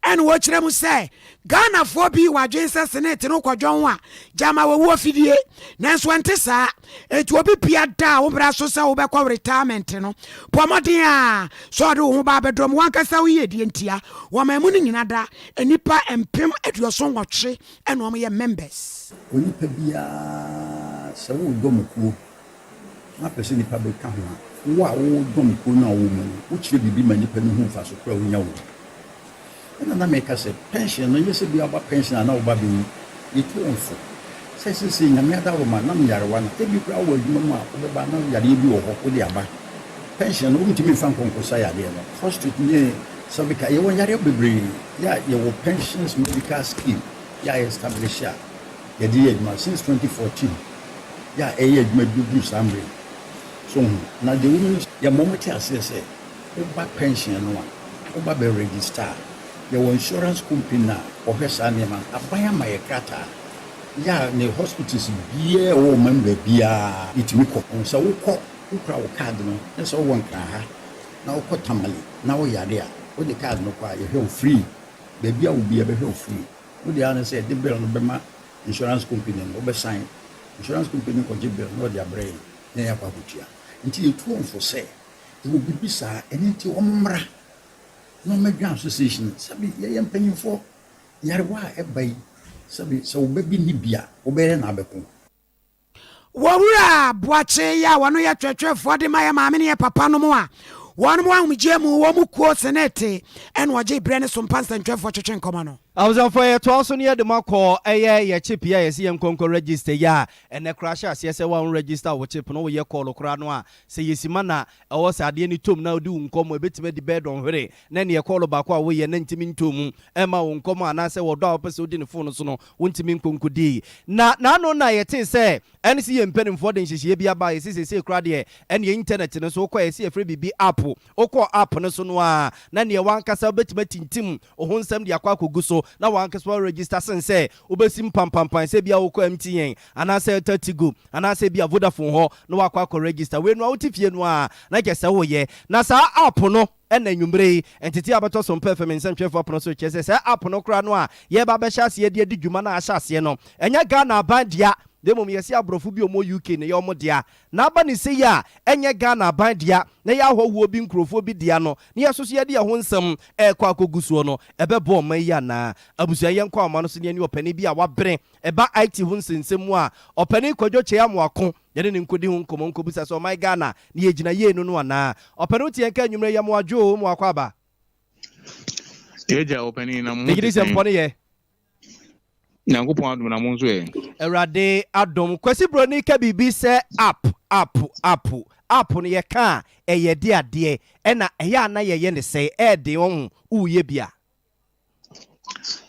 en wo kire mu se Ghana fo bi wa dwense Senate no kwadwon a jama wo afidie nanso ente saa etu obi pia da wo bra so se wo be kwa retirement no pomoden a so de wo ba bedom wankasa wo ye die ntia wo mamu ni nyina da enipa empem aduoso nwotwe en wo ye members Onipa bia se wo domukuo na pese nipa be ka ho wa wo domukuo na wo mu wo kire bibi ma nipa no hu fa so kra wo nya wo na make us a pension no yes be about pension na wo ba be it won for say nyame da wo ma na yarewa na ebi kra wo adwuma mu a wo ba na yare bi wo ho wo de aba pension no ntimi fa nkonkosa yare no first it ne sabika ye won yare bebre ya ye wo pensions medical scheme ya establish ya ye di adwuma since 2014 ya ye adwuma du samre so na de women ya momoti asese wo ba pension no wo ba be register your insurance company na ohwesa ne man abaya mayekrata ya ne hospitals bia o member bia itimi ko so wo ko ukra wo card no so wo nka ha na wo ko tamale na wo yare a wo de card no kwa ye hwe free be bia wo bia be hwe free wo de an say de bill no be ma insurance company no be sign insurance company ko jibe no de abre ne ya kwa kutia nti etu on for say e wo bibisa enti wo mmra no Median Association, Sabi, Yam Penny for Yarwa, a bay, Sabi, so baby Nibia, obey an abepo. Wawura Boache ya wano ya church for the Maya Mammy Papa no more. One with Jemu, Womu Quo Senete, and Waji Brennan some pants and for church and common. was on for a toss near the Mako, a chip, yes, young Conco register, ya, and a crash as yes, I won't register with chip, no, ye call Cranoa. Say, yes, mana, I was at the any tomb now doing come a bit to the bed on her, then ye call about way and intimate tomb, Emma won't come and I say, well, dog episode in the phone, so no, won't to mean concudi. Na no, it is say, and see and penning for the she be by a say, crady, and the internet, and so quite see a free be apple, or call up on a sonwa, Nanny one castle bit tim, or whom some the aquaco guso. Now one can register and say, Ubesim pam pam pam, say be a MTN, and I say 30 go, and I say be a Vodafone ho, no aquaco register. We know if you know, like I say, oh yeah, Nasa up no. And then you bray and Titi about some performance and for pronunciation says, up no cranoa, ye babashas ye dear did you mana assassino, and ya gana bandia. The moment you see a brofubio more UK in your modia. Nabani say ya, and ya gana bandia, na ya ho will be crofobia diano, near society a wonsome air quaco gusuono, a bebo mayana, a busayan kwa manusin your penny be a wabre, a ba IT hunsin semwa, or penny kojo cheamwakon, yet in Kudihun Komon Kubisa so my Ghana, near Jina ye no na, or penuti and can you may yamwa jo mwakwaba. Eja opening a movie. Nyankopɔn adom na mo nso ɛ Erade adom kwasi broni ka bibi se app no ye ka eye de ade e na eya na ye ne se e de won uye bia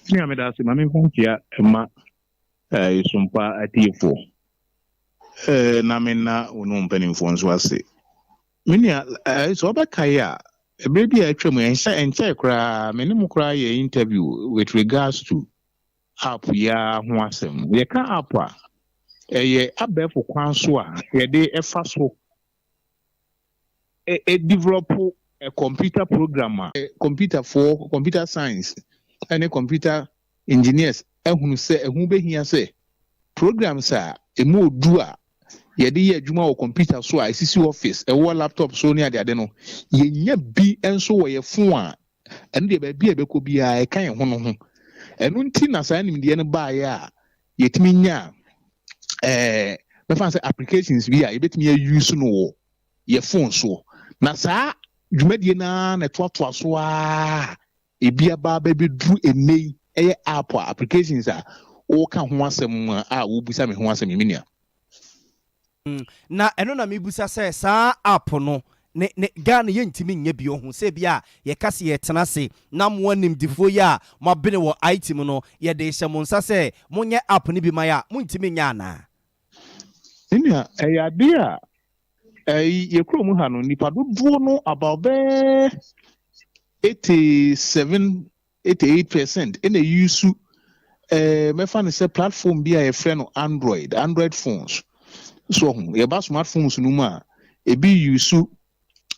ni ameda se ma me fonkia ma Sompa atifo na me na onu mpanimfo nso ase minia so ba kai a ebe bia atwam enche kra me ne mo kra ye interview with regards to app ya ho asem ye ka app a ye abefo kwan so a ye de efa so develop a computer programmer computer for computer science and computer engineers ehunu se ehun behia se programs a emo du a ye de ye adwuma wo computer so a isisi office wo laptop so ne ade no ye nya bi enso wo ye fon a ene de ba bi e beko bi a e kan ho no ho enu nti na sa nimde ne ba ya yetimi nya me fan say applications bi a yebetimi use no wo ye phone so na sa dwumadie na toa so a ebi aba ba be dru enei app applications a o ka ho asem a wo busa me ho asem minia na eno na me busa say sa app no ne Ghana ye ntimi nya bi ohun se bia ye kase ye tena se na mo anim difo ya mo bene wo item no ye de hye mo nsa se mo nye app ni bi maya mo ntimi nya na minia ya dia ye krom ha no nipa dodo no about 87-88% ene use me fan say platform bi a ye frɛ no android phones so ye ba smartphones no mu a ebi use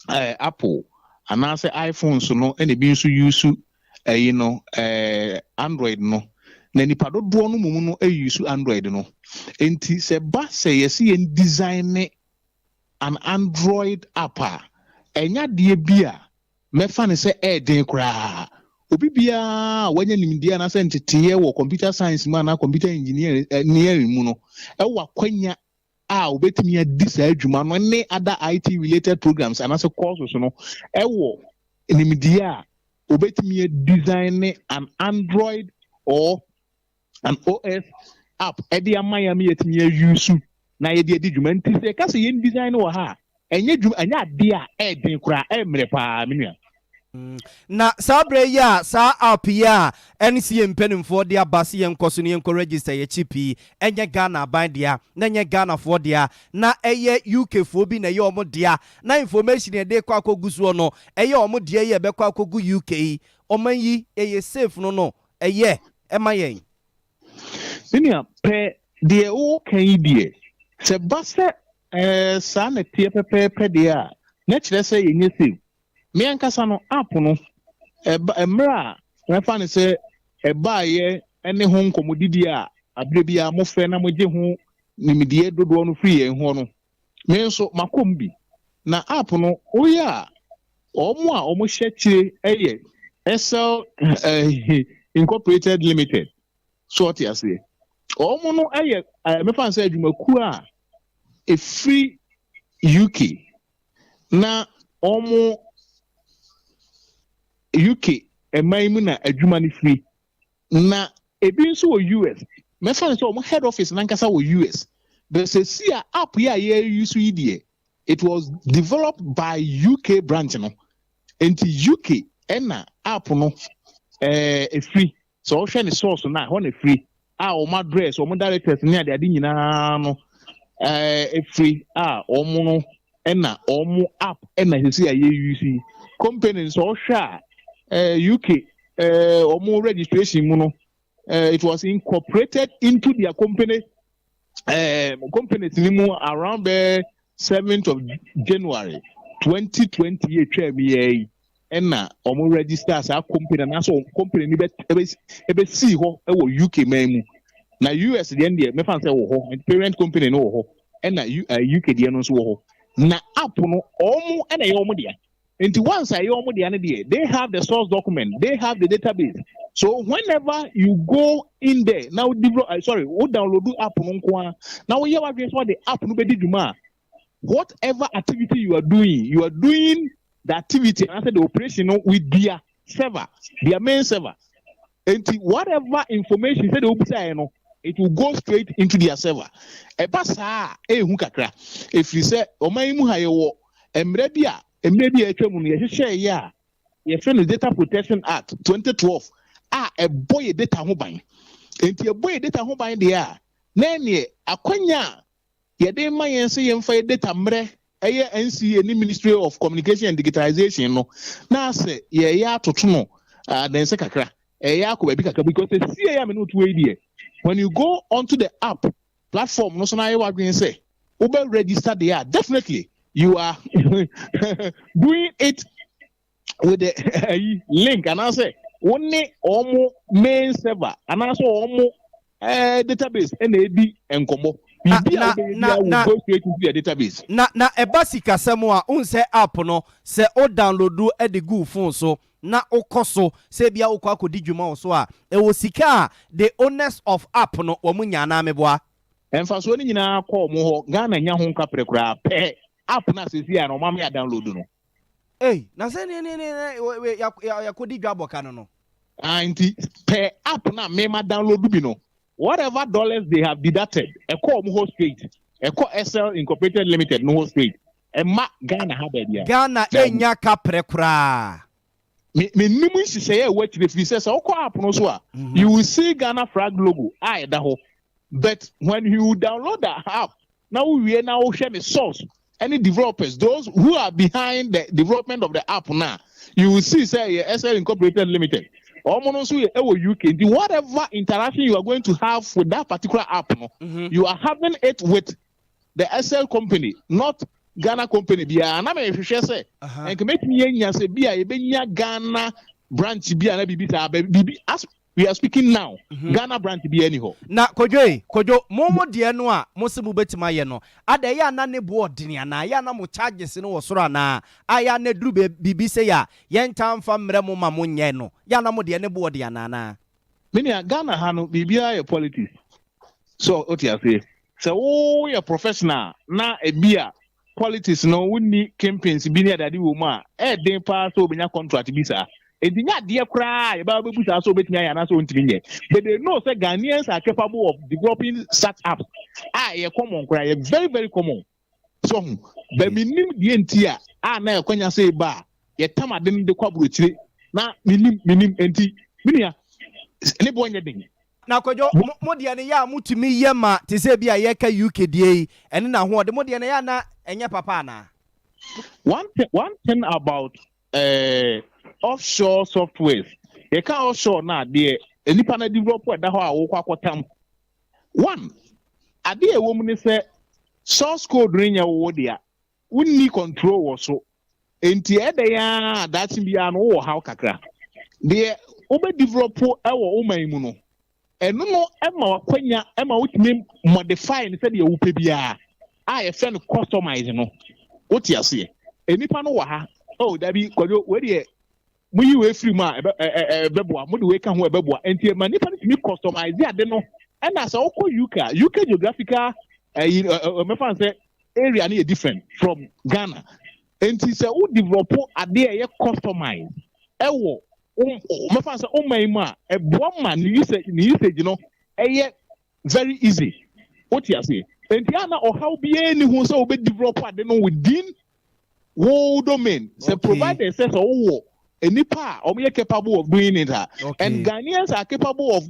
Apple and I say iPhones no and be use Android no na nipa do no mumu no use Android no enti se ba say yes yen design an Android app enya de bia me fa ne say den kra obi bia wanya nimdia na say ntete wo computer science man na computer engineering mu no e wa kwanya obetimi adi sa adwuma no ne other IT related programs and as a courses no ewo nimdia obetimi design an Android or an OS app edi amayami yetimi use na yedi adwuma nti se ka se yen design wo ha enye dwuma anya ade a den kura emre pa menua na sabre ya sa app ya NC mpenimfo dia base yen koso ne yen ko register ye chipi enye Ghana ban dia na enye Ghana fo dia na eye UK fo bi na ye omo dia na information e de kwa akoguso no eye omo dia ye be kwa akogu UK oman yi eye safe no eye ema yen minia pe de o kan die se base sa na tie pepe dia na kire se yenye safe me ankasa no app no emra me fa ne se ye ene ho nkomodidi a abre bia mo fe na mo je ho nimidie dodo no free en ho no me nso makombi na app no oya omo hye kire SL Incorporated Limited sort ya se omo no me fa se adwumaku a free UK na omo UK emaimu na adwuma ni free na ebi nso wɔ US mefa so ɔmo head office nankasa wɔ US but say see a app here use yi it was developed by UK branch no enti UK ɛna app no free so ɔhwɛ ne source na hɔ na free a ɔmo address ɔmo directors ne ade nyinaa no free a ɔmo no ɛna ɔmo app ɛna see a use company so ɔhwɛ a UK ɔmo registration mu no it was incorporated into their company around the 7th of January 2028 and omo register as a company na so company ni be see ho e wo UK man na US the end me fan say wo ho parent company no wo ho and na UK the no so wo ho na app no omo e na ye omo dia nti once I omo dia na dia they have the source document they have the database. So whenever you go in there, now download the app now we have what the app no be duma. Whatever activity you are doing the activity after the operation with their server, their main server. And whatever information said it will go straight into their server. Epasa hunkakra. If you say omaimu hayo emrebia etwemu ye hye ya ye friend the Data Protection Act 2012 a boy data ho ban enti a boy data ho ban de a na ne akwanya ye de ma yen se yen fa data mre eye NCA ni Ministry of Communication and Digitalization no na se ye ya atoto no den se kakra ya ko baby kakra because see ya me no to we when you go onto the app platform no so na ye wa gwen say we be register there definitely you are doing it with the link and I say only omo main server and also omo database NAD and combo go straight into the database na ebasika semo a unse app no se o download do e de go phone so na okoso se bia okọ akodi dwuma so a e wo sika the owners of app no wo munya na meboa emfaso ni nyina kọ mo ho Ghana nya ho nka prekura pe app na se sia no mama ya download no na se ne yakodi dwabo ka no anti per app na me ma download bi no whatever dollars they have deducted e call mo host straight e call SL Incorporated Limited no host straight e ma Ghana ha ba dia Ghana enya ka prekura me nimu sise ye what the free says call app no so you will see Ghana flag logo da ho but when you download that app now we now share the source any developers those who are behind the development of the app now you will see say SL Incorporated Limited UK. Whatever interaction you are going to have with that particular app, you are having it with the SL company, not Ghana company. And I'm a say, and can make me say, be a Ghana branch, be as we are speaking now. Ghana branch be anyhow. Na kojo momo de no a mo se mu betima ye no ada ya na ne board ni ana ya na mo charges no wosoro na aya na duru bibi se ya ye ntamfa mre mo ma mo nye no ya na mo de ne board ya na mini Ghana ha no bibia ye politics so otia say oh you professional na ebia politics no woni campaigns bi ne adade wo mu a den pa so obenya contract bi sa Edinya dear cry about Busa so bet me and so intimate. But they know that Ghanaians are capable of developing startups. A common cry, very, very common. So, but minim the entia, na Konya say bar, yet Tama didn't the corporate. Now, minim enti, minia, any boy anything. Now, Kojo, Modiana ya mutumi yema, Tisebia yeka UKDA, and now what the Modiana yana and ya papa. One thing about offshore software. You can offshore now there. Any panel developer that how one. A dear woman say source code ring your wodia. We need control also. And the other that's be an oh how kakra. The obe developer our omaimuno. And no Emma Quenya Emma which name modify and said you upebia. I a friend customize no. What you say? Any panel waha. Oh, that be where the we were free ma beboa mo de we kan ho beboa enti ma nipa ni customize ade no and as oko UK geographical me fan say area na different from Ghana enti say who develop ade e customize ewo mefa say o man ma e boa ma ni usage no very easy. What you say? Entiana or how be any who so be develop within whole domain. So provide a sense of any part or we are capable of doing it. And Ghanaians are capable of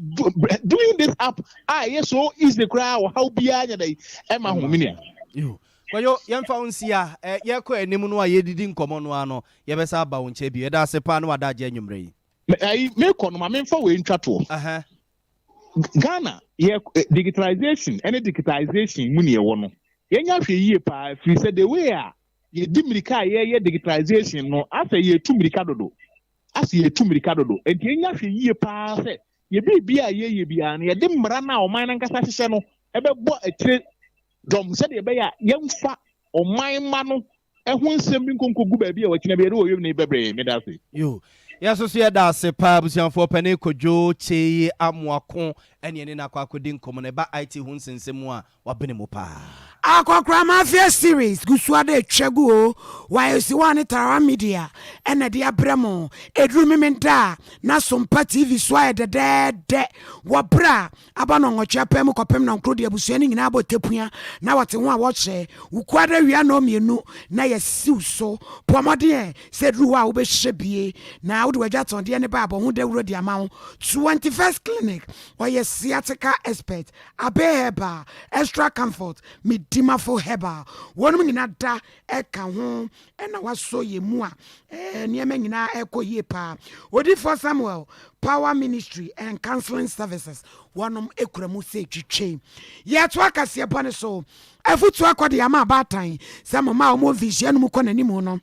doing this up. Yes, so is the crowd how be any Emma Hominia. Kwayo yemfa unsia yekọ enimu no ayedidi nkomo no ano yebesa aba wonche bi eda sepa no adaje anwumre yi me kono ma memfa we ntwa to Ghana digitalization any digitalization mu ne wo no yenya hwe yie pa free say the way ye dimirika ye digitalization no asa ye tumirika dodo enti yenya hwe yie pa say ye bibia ye bia na ye de mmara na o man nkasa hye no ebebo atire dom said ya yemfa o man no ehun nsem nkonkogu ba bia wakina bia wo yem ne bebre me da se yo yaso so yeda se pa busianfo pane kojo cheye amoako ene ne na kwakodi nkomo ne ba IT hu nsensem a wabene mo pa Akokra Mafia series gusuade twegu o wayesi wane tara media ene de abremo edru mementa na Sompa TV swaye de wabra abano ngocha pem kopem na nkro de abusuani nyina abotepua na wate ho a woche ukwada wia no mienu na yesiw so pomode se dru a wo be hyebie na wo de wajaton de ne ba abo hu de wuro de amawo 21st clinic oye sciatica expert abeheba extra comfort Dimafo heba wonum nyina da eka ho ena waso ye mu a niema nyina eko ye pa odi for Samuel Power Ministry and Counseling Services wonum ekuramu se twitwe ye to akase bone so afutu akode ya ma batan se mama o mo vision mu konani mu no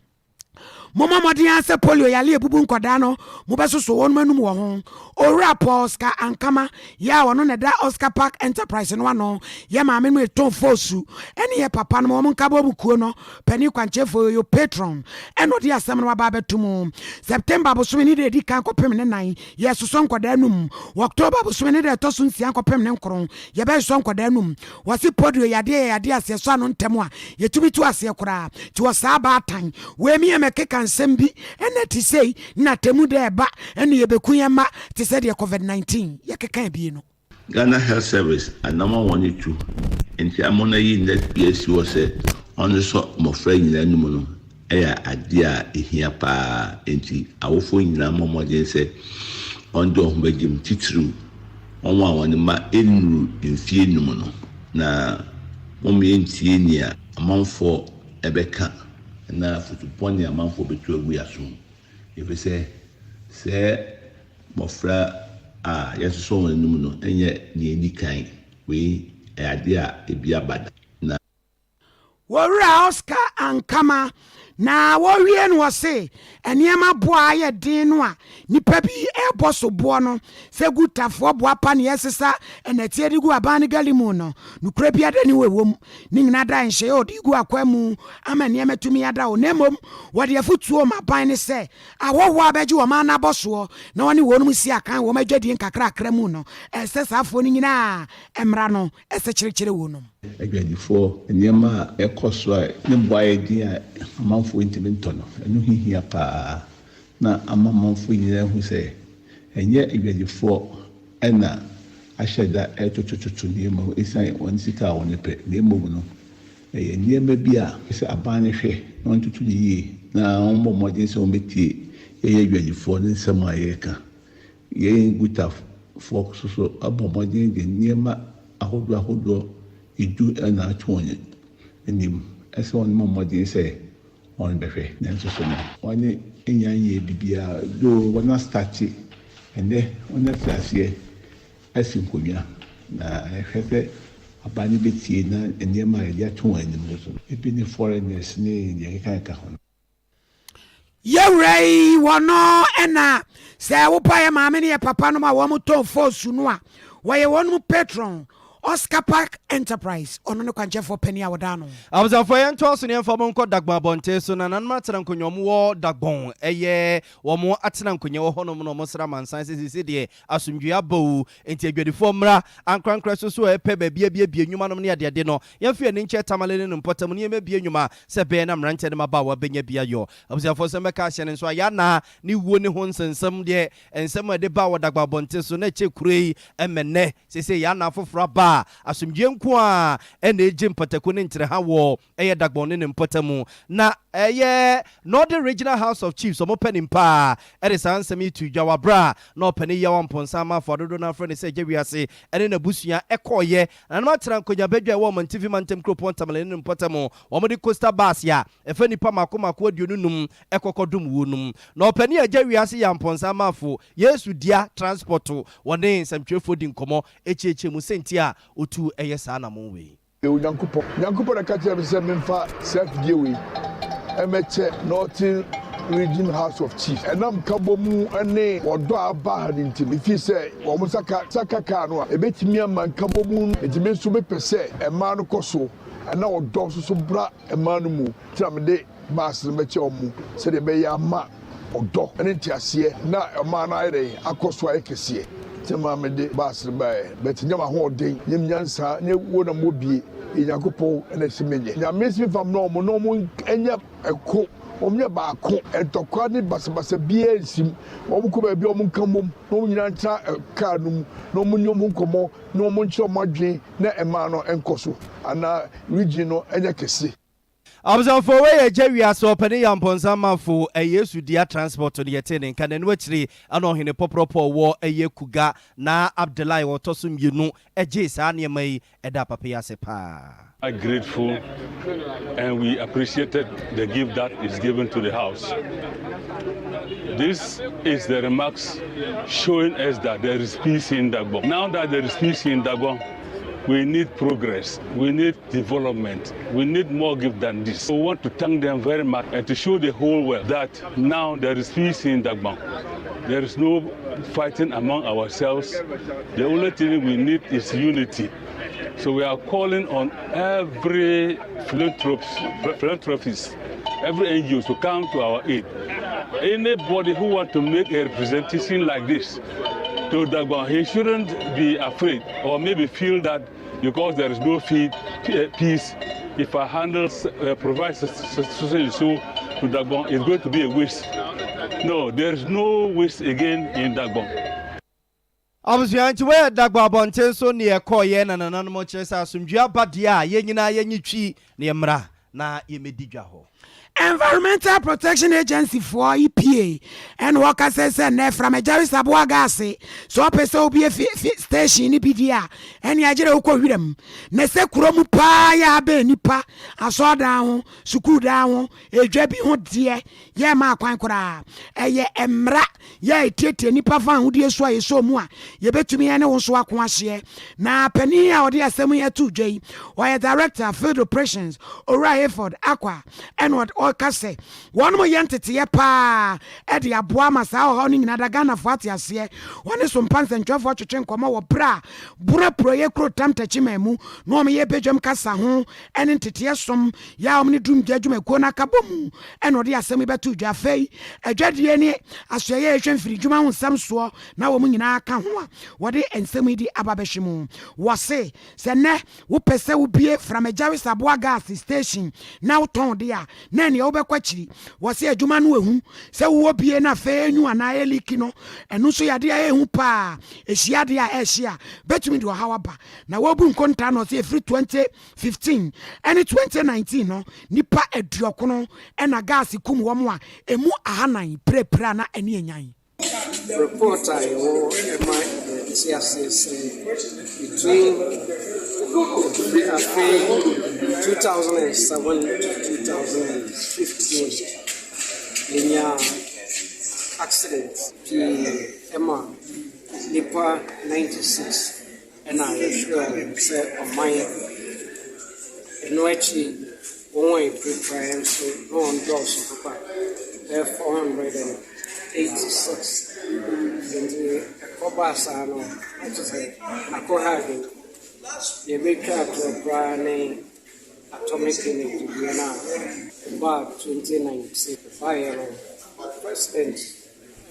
Mama Modian se polio yale bubu nkoda no mo besoso won manum wo ho owura Oscar Ankama ya wono ne da Oscar Park Enterprise no ano ya ma me ton fosu ene ye papa no mo nkabo bukuo no pani kwanchefo yo patron eno de asem no ba betum September boso ni de di kan kopem ne nan ye soso nkoda num October boso ni de toso nsia kopem ne nkron ye be so nkoda num wasi podio yade ase so ano ntemu a ye tumi tu ase kora ti wasa ba atan we mi emekeka Sembi ene ti sei na temu de ba ene ye bekuyema ti said ye COVID-19 ye keka bi no Ghana Health Service anama 1 enti amona yi net PS wo se on so mo fra nyina num no eya ade a ehia pa enti awofo nyina momoden se on do ho bagim titru onwa woni ma enuru mfie num no na mo me entie ni a amanfo ebeka na futuponi amanfo betu agu yaso efese se mofra yeso won num no enye ni edikan we ade a ebia bada na wora Oscar Ankama na wowie no wose eniema boa ye din no a nipa bi eboso bo no se gutafo boa pa ne yesesa enatie digu abane galimu no nukura bia da ni wewom ni nyina da nhye odigu akwamu ama niema tumi ada o nemom wode afutuo maban ne se awowo abeji wo ma na boso na woni wonum si akan wo madwadi nkakra akra mu no esesa afo ni nyina emra no ese kirekire wonum agwadifo niema ekoso a ne boaye din a amanfo intimento no enu hihia pa na amamanfo nyina hu se enye agwadifo ena asheda etotototo niema esan won sika won pe niema no niema bia se abane hwe no ntutu yi na ombo modin se ometie ye agwadifo ne nsema yeka ye guta fo so abo modin de niema ahodo idu na atwonye enim ese won modin se on befe nanso so no woni enyanye bibia do wona start ende wona fiasie asinkonya na ehwete abani betie na enema ya atwon anim so ebi ni foreigners ni ye kan ho Yewrei wono ena se wo pa ye maame ne ye papa no ma wo mo ton fosu no a wo ye wonu patron Oscar Park Enterprise ono ne kwanje for penny awodano abuzafo yen to so ne mfamo nko dagbon bonte so na nan atena nkonyo mo dagbon eye wo mo atena nkonyo wo hono no mo sra mansan sisi de asumdwe abawu enti adwadifo mra ankrankra so epe bia nwuma no ne ade no yemfe ne nche tamale ne mpotam ne yema bia nwuma se be na mranche ne maba wa benya bia yo abuzafo se meka hye ne so ya na ne wuo ne ho nsensem de ensem ade ba wo dagbon bonte so na che kurei emene sisi ya na afofra ba asumdwe nko a ene eje mpataku ne ntre ha wo eye dagbon ne mpatamu na eye Northern Regional House of Chiefs omo penim pa ere sansemi tu dwawabra na opani ya wamponsa ma fododo na frene se jewiase ene na busua ekoye na ma tra nkonya badwa wo man TV mantem kropon tamale ne mpatamu omo de Costa Bus ya efe nipa makoma adionunum ekokodum wonum na opani ya jewiase ya mponsa mafo Yesu dia transporto wone samtwefo di nkomo echeche mu sentia otu eye sa na monwe Nyankopɔ na kakyɛ me sɛ memfa self-die wei ɛmɛkyɛ Northern Regional House of Chiefs ɛnam kabɔ mu ne ɔdɔ aba ha ne ntim ɛfiri sɛ wɔn saka kaa no a ɛbɛtumi ama nkabɔ mu ɛtumi nso mepɛ sɛ ɛmaa no kɔ so ɛna ɔdɔ nso so bra ɛmaa no mu kyerɛ mede baase no mɛkyɛ wɔn mu sɛdeɛ ɛbɛyɛ ama ɔdɔ ne nteaseɛ na ɛmaa no ayɛ dɛ akɔ so ayɛ kɛseɛ Tema me de basre bae but nyama ho den nyem nyansa ne wo na mobie Yakopɔ na simenye nya mesi fam no mo enya eko omnya baako entokwa ne basabasa bia nsim omko ba bia omkamom no nyina ntra ka num no nyom nkomo no nkyɛ modwen na ema no enkoso ana region no enya kese Abzafo we jewi so pani yamponsa mafo Yesu dia transport de yete ne nka ne wachiri ano hene popropo wo kuga na Abdullahi wotosum yenu eje sa ne mai eda papa yase pa. I'm grateful and we appreciated the gift that is given to the house. This is the remarks showing us that there is peace in Dagbon. Now that there is peace in Dagbon, we need progress, we need development, we need more gift than this. We want to thank them very much and to show the whole world that now there is peace in Dagbon. There is no fighting among ourselves. The only thing we need is unity. So we are calling on every philanthropist, every NGO to come to our aid. Anybody who wants to make a representation like this to Dagbon, he shouldn't be afraid or maybe feel that because there is no peace, if I provide so to Dagbon, it's going to be a waste. No, there is no waste again in Dagbon. Abusuanti we Dagbon bonten so ne ekoye na nananmo kyeresa asumdua badia ye nyina ye nyitwi ne emra na ye medidwa ho. Environmental Protection Agency for EPA and workers says ne from a Jerry Sabuagase so peso be a station in BDA and Yajira Ukohidem ne se kuromu pa ya be nipa aso down suku down e dwabi ho de ye ma kwankora eye emra ye tete nipa fan ho de so aye so mu a ye betumi ene wo so akon ahye na pani a ode asem ye to dwai or director field operations Ora Hayford Aqua and what kase one mo yentete ye pa e de aboa masa ho no nyina daga na fo atiase one so mpanse ntwafo twetwe nkoma wo bra pro ye kro tam tachimemu no me ye bedwam kasa ho ene ntete som ya omni dum djadwuma ko na kabom ene ode asem betu dwafei adwadie ni asoye ye hwemfiri dwuma ho sam so na wo nyina aka ho a wode ensem di ababehwemu wose se ne wo pese wo bie from a Jerry Sabuagase station na wo ton de a na ne obekwachiri wose adwuma no ehu se wo bie na fe enyu ana eliki no enu so yade a ehu pa ehia de a ehia betumi de hawaba na wo bu nkonta no se free 2015 and 2019 no nipa eduokono ena gas kum wo mo a emu ahanan prepra na ene enyan report I my between 2007 to 2015 linear accident Emma Nipa 96 and I say on my no actually one prepare so no on doors of 486 and the Obasano I just say I go have yɛbɛtwa to koraa atomic energy deɛ no a 2019 baeɛ no president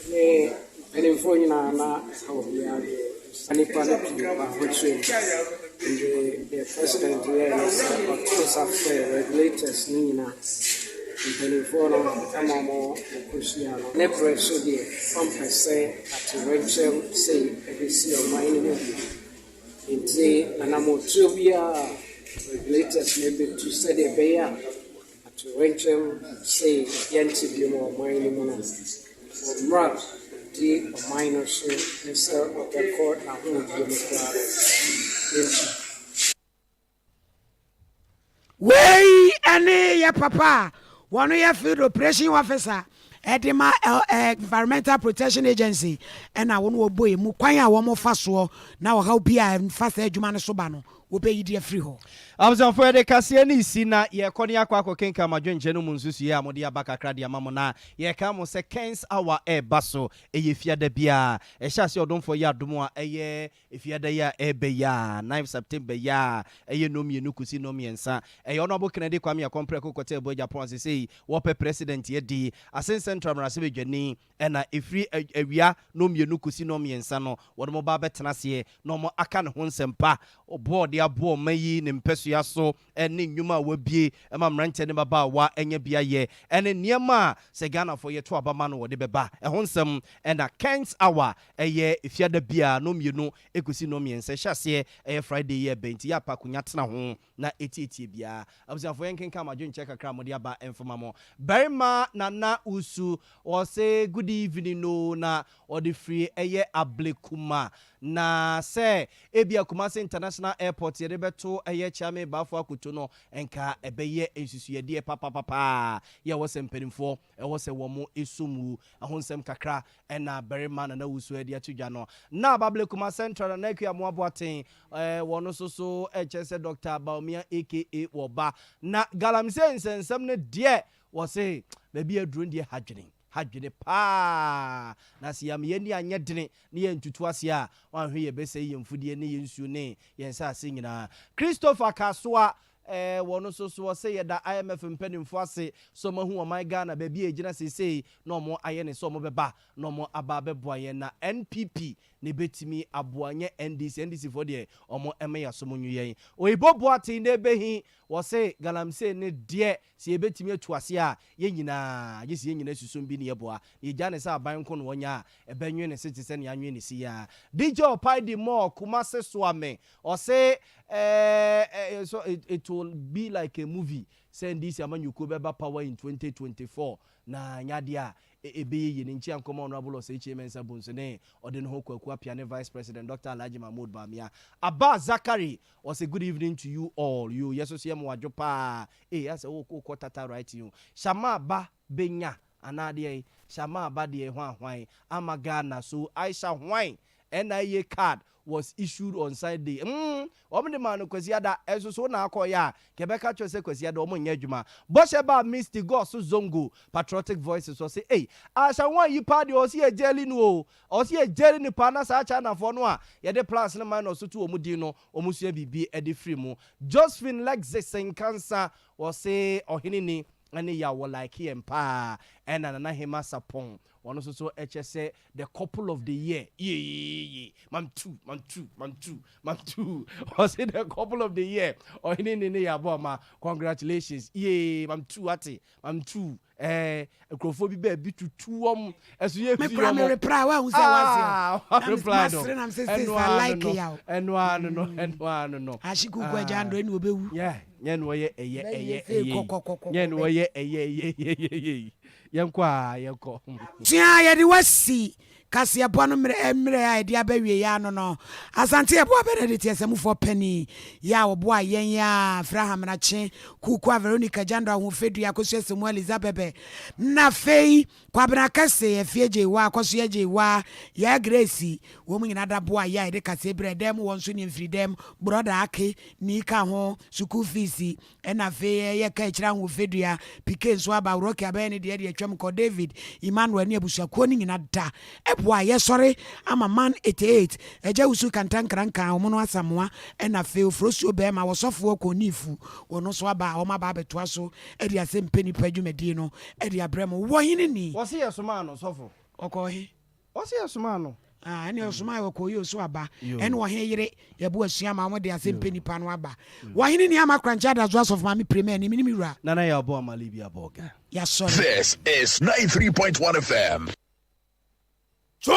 ne mpanimfoɔ nyinaa na ɛka wɔ biara nnipa no pii ba ahokyerɛ the president yɛ no sɛ ɔtoo sa frɛ regulators no nyinaa mpanimfoɔ no ama ɔmo ɔkɔhyia no ne brɛ so deɛ ɔmpɛ sɛ atowerɛnkyɛm sei ɛbɛsi ɔman no mu nti anamotuo biara regulators no bɛtu sɛdeɛ ɛbɛyɛ a atowerɛnkyɛm sei yɛnte bio ma ɔman no mu no ɔmmra di ɔman no so ne sɛ ɔbɛkɔ n'ahoɔdie no koraa wei ɛne yɛ papa wɔno yɛ field operation officer ɛde ma environmental protection agency ɛna wɔn wɔbɔ emu kwan a wɔn fa soɔ na wɔhaw bi a nfa sɛ adwuma no so ba no wɔbɛyi de afiri hɔ. Abuzanfo yɛde kaseɛ ne isi na yɛkɔ ne akɔ akɔkenka madwenkyɛ no mu nsusuɛ a mode aba kakra de ama mo na yɛka mo sɛ Kens Hour ɛba so ɛyɛ fiada bia ɛhyɛ ase ɔdomfo yɛ adom a ɛyɛ fiada yɛ ɛbɛyɛ 9 September yɛ ɛyɛ no mmienu kusi no mmiɛnsa ɛyɛ ɔno abo Kennedy Kwame Akompre kokɔtɛ ɛbɔ Japan sɛ sei wɔpɛ president yɛdi asen central marase bedwani ɛna ɛfiri awia no mmienu kusi no mmiɛnsa no wɔde mo ba bɛtena seɛ na ɔmo aka ne ho nsɛmpa ɔbɔ de aboɔ mayi ne mpɛso so ɛne nnwuma a wabie ɛma mmeranteɛ ne babaawa ɛnyɛ bia yɛ ɛne nneɛma a sɛ Ghanafoɔ yɛto abama no wɔde bɛba ɛho nsɛm ɛna Kens Hour ɛyɛ efiada bia no mmienu ekusi no mmiɛnsa hyɛ aseɛ ɛyɛ Friday yɛ bɛnti yɛ apakonya tena ho na etietie bia abusuafoɔ yɛn kenka madwenkyɛ kakra mode aba ɛmfoma mo barima Nana Usu ɔsɛ good evening no na ɔde free ɛyɛ Ablekuma na sɛ ebia Kumasi International Airport yɛde bɛto ɛyɛ Chame bafo akoto no enka ɛbɛyɛ ensusuyɛdeɛ papa yɛ wɔ sɛ mpanimfoɔ ɛwɔ sɛ wɔn esumu ahonsɛm kakra ɛna barima Nana Usu ɛde atudwa no na Ablekuma Central na akua mo aboaten wɔn so ɛkyɛ sɛ Dr. Baumia aka wɔba na galamsey nsɛnsɛm no deɛ wɔ sɛ baabi aduro deɛ hadwene pa na siyam yɛni anyɛ dene ne yɛ ntutu ase a wanhwe yɛ bɛsɛ yɛ mfudie ne yɛ nsuo ne yɛn sa ase nyinaa Christopher Kasoa wɔno so sɛ yɛda IMF mpanimfo ase so mahu ɔman Ghana baabi ɛgyina sesei na ɔmo ayɛ ne so ɔmo bɛba na ɔmo aba bɛboa yɛn na NPP ne betimi aboanye NDC for deɛ ɔmo ɛmɛ yɛ so mo nyu yɛn oyibo boate ne behi wɔse galamsey ne deɛ sɛ yɛbɛtumi atu ase a yɛn nyinaa yɛsi yɛn nyinaa susum bi ne yɛboa yɛgya ne sɛ aban ko no wɔnya a ɛbɛnwe ne se te sɛ ne anwe ne si ya DJ Opaidi Mo Kumase Swame ɔse so it will be like a movie saying this amanyuko beba power in 2024 na nyadia ebe ye ne nchi ankoma honorable Osechi Mensa Bonsone ode no kwaku apia vice president Dr. Alhaji Mahmoud Bamia Abba Zakari was a good evening to you all you yeso se mo wadwo pa as a wo tata right you Shama ba benya anade Shama ba de hwan Amagana so Aisha hwan NIA card was issued on Sunday. Omni man kwasiada eso so na akoya kebeka cho se kwasiada omo nya adwuma. Bosheba Mr. Gosu Zongo Patriotic Voices so say hey asha wan yi party o si ejeli no o si ejeli ni pa na sa cha na fo no a ye de plans na man no so to omudi no omusua bibi e de free mu. Josephine Lexis Cancer o say ohinini ane ya wo like him pa and Nana Hema Sapon one also so HSA the couple of the year man two was it the couple of the year or in ya boma congratulations man two ati man two Acrophobi baby to two as you primary reply was reply and one no I should go jando yeah yen woye yen woye yenko tia yedi wasi kasi abo no mre a edi abawie ya no no asante abo Benedict Asemufo pani ya obo a yen ya Abraham na che kuku Veronica Jando ahofedu akosu Samuel Elizabeth na fei kwabena kase efieje wa akosu yeje wa ya Grace wo mu nyina da bo a ya ede kase bredem won so ni freedom brother ake ni ka ho school fees na fei ye ka kira ahofedu ya pike so aba rock aba ne de atwam ko David Emmanuel ne abusuakuo ni nyina da aboa yɛsɔre ama man 88 ɛgya wusu kantankranka ɔmo no asamoa ɛna feo frosio bɛɛma wɔsɔfoɔ kɔnifu wɔno so aba ɔmo aba abɛtoa so ɛde asɛ mpɛ nipa dwumadie no ɛde abrɛ mo wɔhene ni wɔse yɛ soma no sɔfo ɔkɔhe wɔse yɛ soma no ɛne ɔsoma wɔkɔyi ɔso aba ɛne wɔhe yere yɛbo asua ma wɔde asɛ mpɛ nipa no aba wɔhene ni ama krankye ada so asɔfo ma me premier ni menim wura nana yɛ ɔbɔ amale bi abɔga yɛsɔre This is 93.1 FM. So